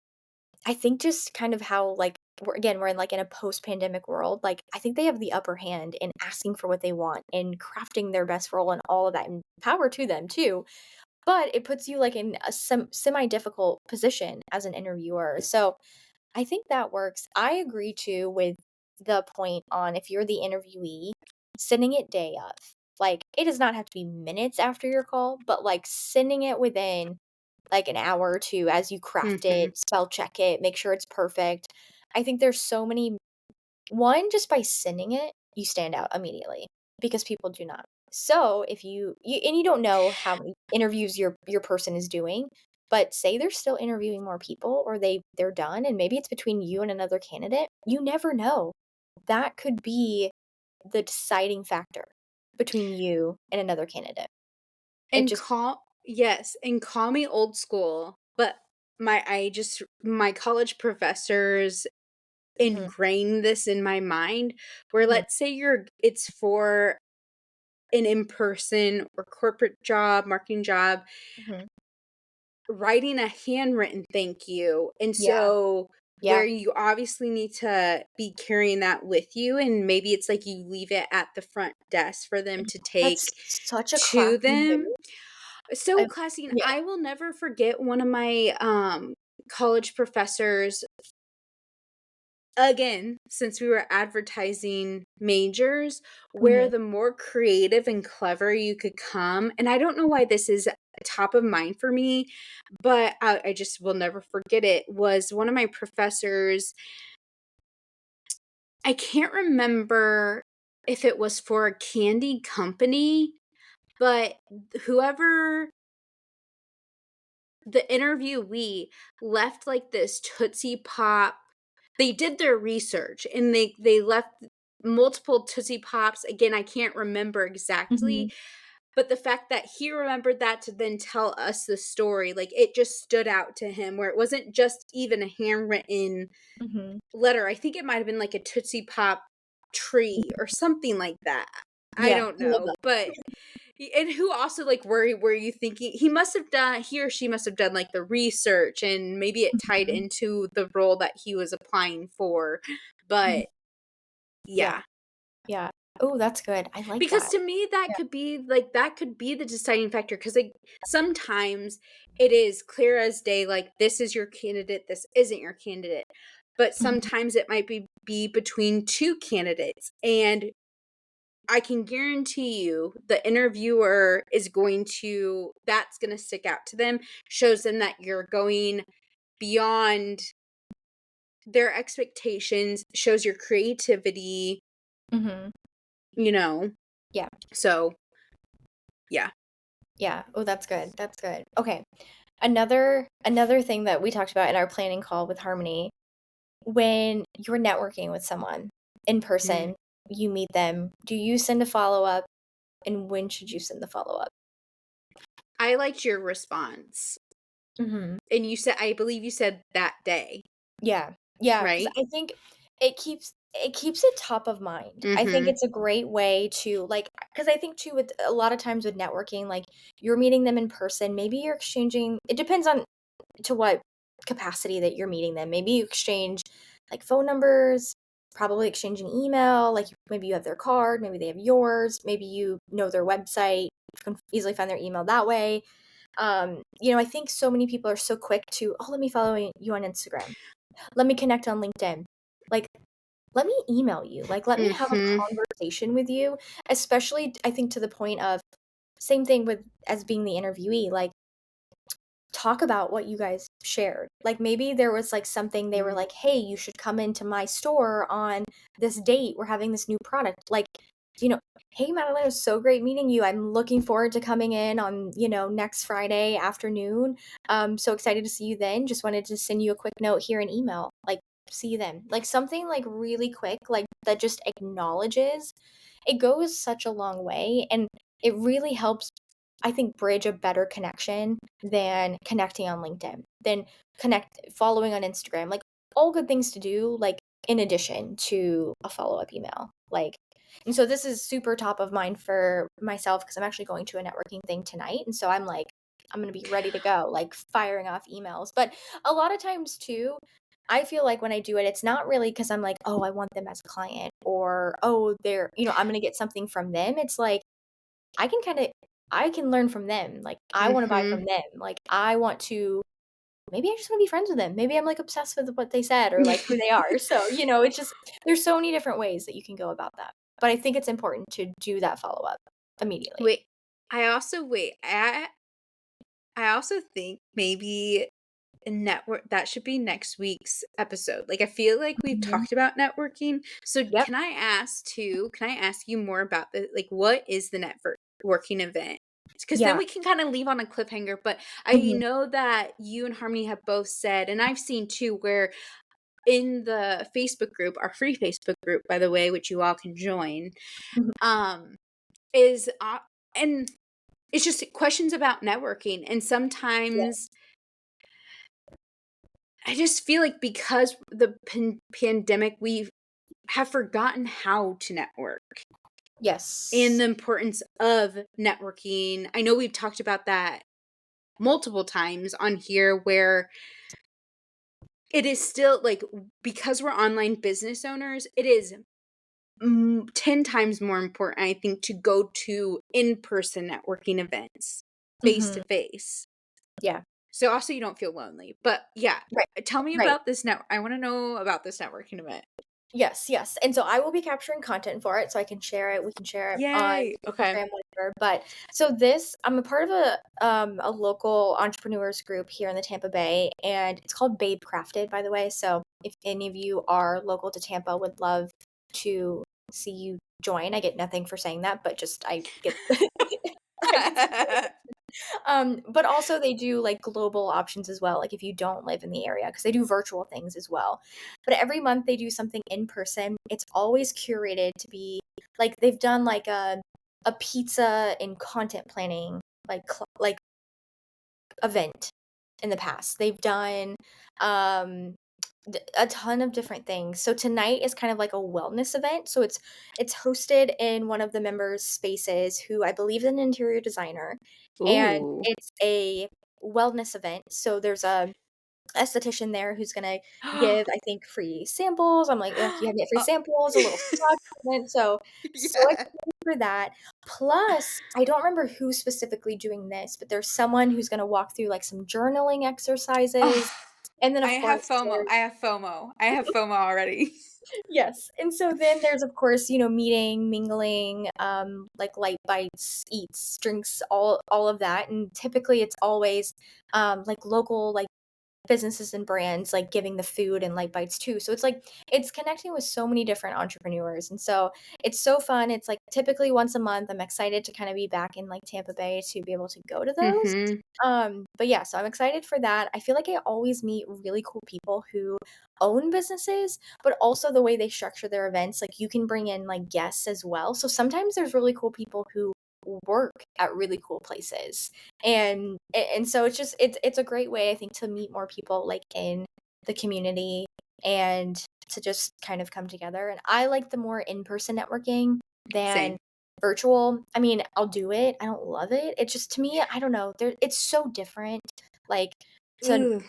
I think just kind of how, like, we're in, like, in a post-pandemic world, like, I think they have the upper hand in asking for what they want and crafting their best role and all of that, and power to them too. But it puts you, like, in a semi-difficult position as an interviewer, so I think that works. I agree too with the point on if you're the interviewee, sending it day of. Like, it does not have to be minutes after your call, but, like, sending it within, like, an hour or 2 as you craft mhm. it, spell check it, make sure it's perfect. I think there's so many 1, just by sending it, you stand out immediately because people do not. So, if you don't know how many interviews your person is doing, but say they're still interviewing more people or they're done and maybe it's between you and another candidate, you never know. That could be the deciding factor between you and another candidate. It And just call yes, and call me old school, but my college professors Mhm, ingrained this in my mind, where mhm, let's say it's for an in-person or corporate job, marketing job, mhm. writing a handwritten thank you, and Yeah, so where yeah. you obviously need to be carrying that with you, and maybe it's like you leave it at the front desk for them to That's take such a to classy them. move. So I classy, and Yeah. I will never forget one of my, college professors, again, since we were advertising majors, where Mhm, the more creative and clever you could come, and I don't know why this is top of mind for me, but I just will never forget it, was one of my professors. I can't remember if it was for a candy company, but whoever the interviewee left, like, this Tootsie Pop. They did their research, and they left multiple Tootsie Pops. Again, I can't remember exactly, mhm, but the fact that he remembered that to then tell us the story, like, it just stood out to him, where it wasn't just even a handwritten mhm. letter. I think it might have been, like, a Tootsie Pop tree or something like that. I Yeah, don't I love know, that. but and who also, like, were you thinking he or she must have done, like, the research, and maybe it tied Mhm, into the role that he was applying for, mhm. but Yeah, yeah. yeah. Oh, that's good. I like Because that. to me, Yeah. that could be the deciding factor. Because, like, sometimes it is clear as day, like, this is your candidate, this isn't your candidate, but Mhm, sometimes it might be between 2 candidates, and I can guarantee you the interviewer is going to that's gonna stick out to them, shows them that you're going beyond their expectations, shows your creativity, mhm. you know? Yeah, So, yeah. yeah. Oh, that's good, that's good. Okay, another thing that we talked about in our planning call with Harmony, when you're networking with someone in Mhm. person, you meet them, do you send a follow-up, and when should you send the follow-up? I liked your response, Mhm. and I believe you said that day, Yeah. Yeah, because right? I think it keeps it top of mind. I think Mhm. it's a great way to, like, because I think too with a lot of times with networking, like, you're meeting them in person, maybe you're exchanging it depends on to what capacity that you're meeting them. Maybe you exchange, like, phone numbers, probably exchanging email, like, maybe you have their card, maybe they have yours, maybe you know their website, you can easily find their email that way. I think so many people are so quick to, oh, let me follow you on Instagram. Let me connect on LinkedIn. Like, let me email you. Like, let me have a Mhm. conversation with you, especially I think to the point of same thing with as being the interviewee. Like, talk about what you guys shared. Like maybe there was like something they were Mm. like, "Hey, you should come into my store on this date. We're having this new product." Like, you know, "Hey, Madeline, it was so great meeting you. I'm looking forward to coming in on, next Friday afternoon. So excited to see you then. Just wanted to send you a quick note here in email. Like, see you then." Like something like really quick, like that just acknowledges. It goes such a long way and it really helps I think bridge a better connection than connecting on LinkedIn, than following on Instagram, like, all good things to do, like, in addition to a follow-up email, like and so this is super top of mind for myself because 'cause I'm actually going to a networking thing tonight, and so I'm like, I'm gonna be ready to go, like, firing off emails, but a lot of times too, I feel like when I do it, it's not really because 'cause I'm like, "Oh, I want them as a client," or, "Oh, I'm gonna get something from them," it's like, I can kinda I can learn from them, like, I wanna buy Mhm. from them, like, I want to maybe I just wanna be friends with them, maybe I'm, like, obsessed with what they said or, like, who they are, so, it's just there's so many different ways that you can go about that, but I think it's important to do that follow-up immediately. Wait, wait, I also think maybe network that should be next week's episode. Like, I feel like we've Mhm. talked about networking. So Yep. can I ask you more about the like what is the networking event? Because then Yeah. we can kind of leave on a cliffhanger. But I Mhm. know that you and Harmony have both said, and I've seen too, where in the Facebook group, our free Facebook group, by the way, which you all can join, Mhm. um, is and it's just questions about networking. And Yes. sometimes I just feel like because the pandemic, we have forgotten how to network and Yes. the importance of networking. I know we've talked about that multiple times on here where it is still like because we're online business owners, it is 10 times more important, I think, to go to in person networking events face to Mhm. face. Yeah. So also you don't feel lonely. But yeah, Right. tell me Right. about this I want to know about this networking event. Yes, yes, and so I will be capturing content for it, so I can share it, we can share it on Yay. Okay. Instagram, whatever, but I'm a part of a local entrepreneurs group here in the Tampa Bay, and it's called Babe Crafted, by the way, so if any of you are local to Tampa, would love to see you join. I get nothing for saying that, but just I get I get but also they do, like, global options as well, like, if you don't live in the area, because they do virtual things as well. But every month they do something in person. It's always curated to be like, they've done, like, a pizza and content planning, like, event in the past. They've done, um, a ton of different things. So tonight is kind of like a wellness event. So it's hosted in one of the members' spaces who I believe is an interior designer, and Ooh. it's a wellness event. So there's a esthetician there who's gonna give, I think, free samples. I'm like, "Ugh, you have to get free Uh, samples, a little spa treatment." So yeah. excited for that. Plus, I don't remember who's specifically doing this, but there's someone who's gonna walk through, like, some journaling Oh, exercises, and then, I of have course, FOMO. there's I have FOMO. I have FOMO already. yes, and so then there's, of course, meeting, mingling, like, light bites, eats, drinks, all of that, and typically it's always, like, local, like, businesses and brands, like, giving the food and light bites too, so it's, like it's connecting with so many different entrepreneurs, and so it's so fun, it's, like, typically once a month, I'm excited to kinda be back in, like, Tampa Bay to be able to go to those, Mhm. but yeah, so I'm excited for that. I feel like I always meet really cool people who own businesses, but also the way they structure their events, like, you can bring in, like, guests as well, so sometimes there's really cool people who work at really cool places. And so it's a great way I think to meet more people like in the community and to just kind of come together. And I like the more in-person networking than Same. virtual. I mean, I'll do it. I don't love it. It's just to me, I don't know. It's so different. Like to Ooh.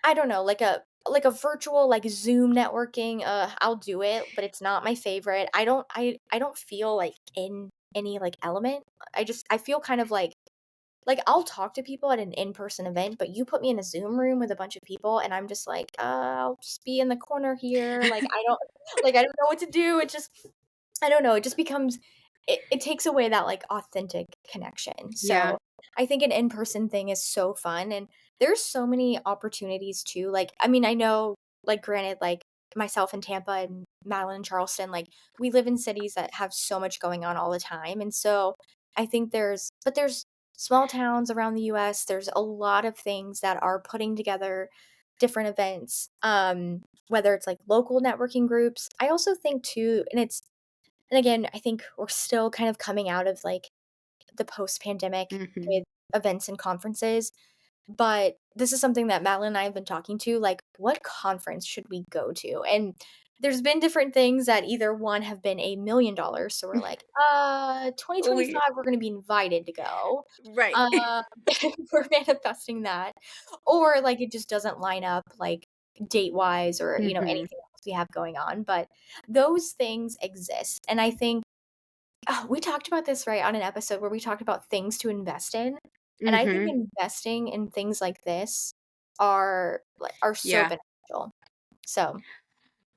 I don't know, like a virtual like Zoom networking, I'll do it, but it's not my favorite. I don't feel like in any like element. I feel kind of like like, I'll talk to people at an in-person event, but you put me in a Zoom room with a bunch of people, and I'm just like, I'll just be in the corner here, I don't know what to do." It just I don't know, it just becomes it takes away that, like, authentic connection, Yeah. so, I think an in-person thing is so fun, and there's so many opportunities too, like, I mean, I know, like, granted, like, myself in Tampa and Madeline in Charleston, like, we live in cities that have so much going on all the time, and so, I think there's small towns around the US, there's a lot of things that are putting together different events, whether it's, like, local networking groups. I also think too and again, I think we're still kind of coming out of, like, the post-pandemic Mhm. with events and conferences, but this is something that Madeline and I have been talking to, like, what conference should we go to? And there's been different things that either one have been $1,000,000, so we're like, We 2025, we're gonna be invited to go. right. Uh, we're manifesting that. Or, like, it just doesn't line up, like, date-wise or, Mhm. anything else we have going on, but those things exist, and I think we talked about this, right, on an episode where we talked about things to invest in, and I think Mhm. investing in things like this are so Yeah. beneficial. So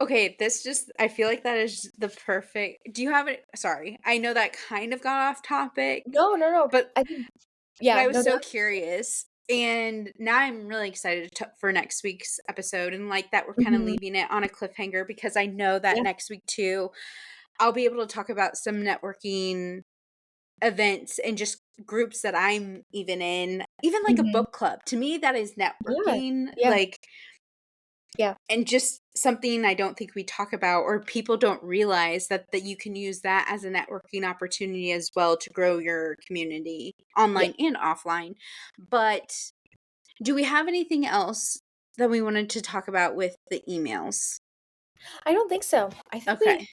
Okay, this just I feel like that is the perfect do you have it sorry, I know that kind of got off topic, no, no, no, but I think but yeah, I was no, so definitely. curious, and now I'm really excited for next week's episode, and like that we're kinda Mhm. leaving it on a cliffhanger because I know that Yeah. next week too, I'll be able to talk about some networking events and just groups that I'm even in, even like a Mhm. book club. To me, that is Yeah. networking, Yeah. like Yeah. and just something I don't think we talk about or people don't realize that you can use that as a networking opportunity as well to grow your community Yeah. online and offline. But do we have anything else that we wanted to talk about with the emails? I don't think so. Okay.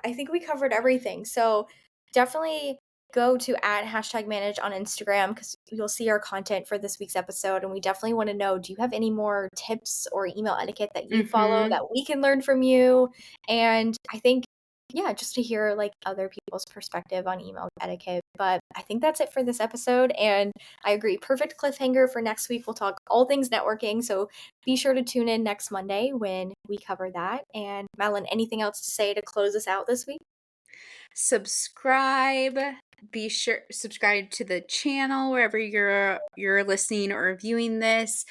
I think we covered everything. So definitely go to at hashtag manage on Instagram because you'll see our content for this week's episode. And we definitely want to know, do you have any more tips or email etiquette that you follow Mhm. that we can learn from you? And I think, yeah, just to hear like other people's perspective on email etiquette. But I think that's it for this episode. And I agree. Perfect cliffhanger for next week. We'll talk all things networking. So be sure to tune in next Monday when we cover that. And Madeline, anything else to say to close us out this week? Subscribe. Be sure subscribe to the channel wherever you're listening or viewing this.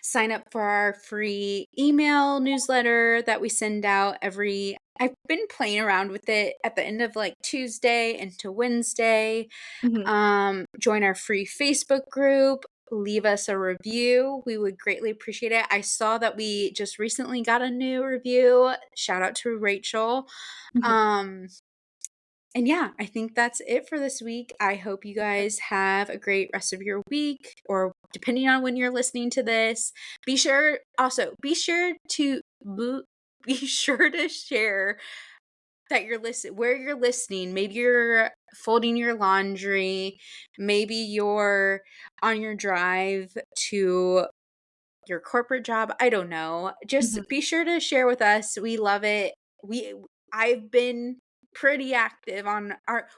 Sign up for our free email newsletter that we send out every I've been playing around with it at the end of like Tuesday into Wednesday. Mhm. Join our free Facebook group. Leave us a review. We would greatly appreciate it. I saw that we just recently got a new review. Shout out to Rachel. Mhm. Um, and yeah, I think that's it for this week. I hope you guys have a great rest of your week or depending on when you're listening to this. Be sure to be sure to share that you're listening where you're listening. Maybe you're folding your laundry, maybe you're on your drive to your corporate job, I don't know. Just Mhm. be sure to share with us. We love it. We I've been pretty active on our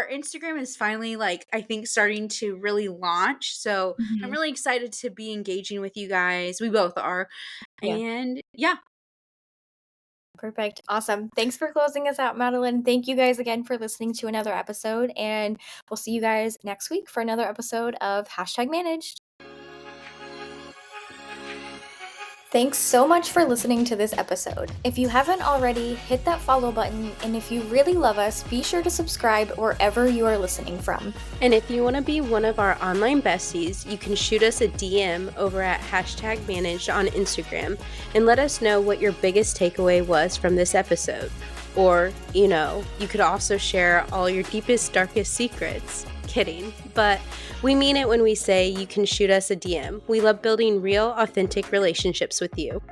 Instagram is finally like I think starting to really launch. So I'm Mhm. really excited to be engaging with you guys. We both are. Yeah. And yeah, Perfect. Awesome. Thanks for closing us out, Madeline. Thank you guys again for listening to another episode. And we'll see you guys next week for another episode of Hashtag Managed. Thanks so much for listening to this episode. If you haven't already, hit that follow button, and if you really love us, be sure to subscribe wherever you are listening from. And if you want to be one of our online besties, you can shoot us a DM over at hashtag managed on Instagram and let us know what your biggest takeaway was from this episode. Or, you could also share all your deepest, darkest secrets. Kidding, but we mean it when we say you can shoot us a DM. We love building real, authentic relationships with you.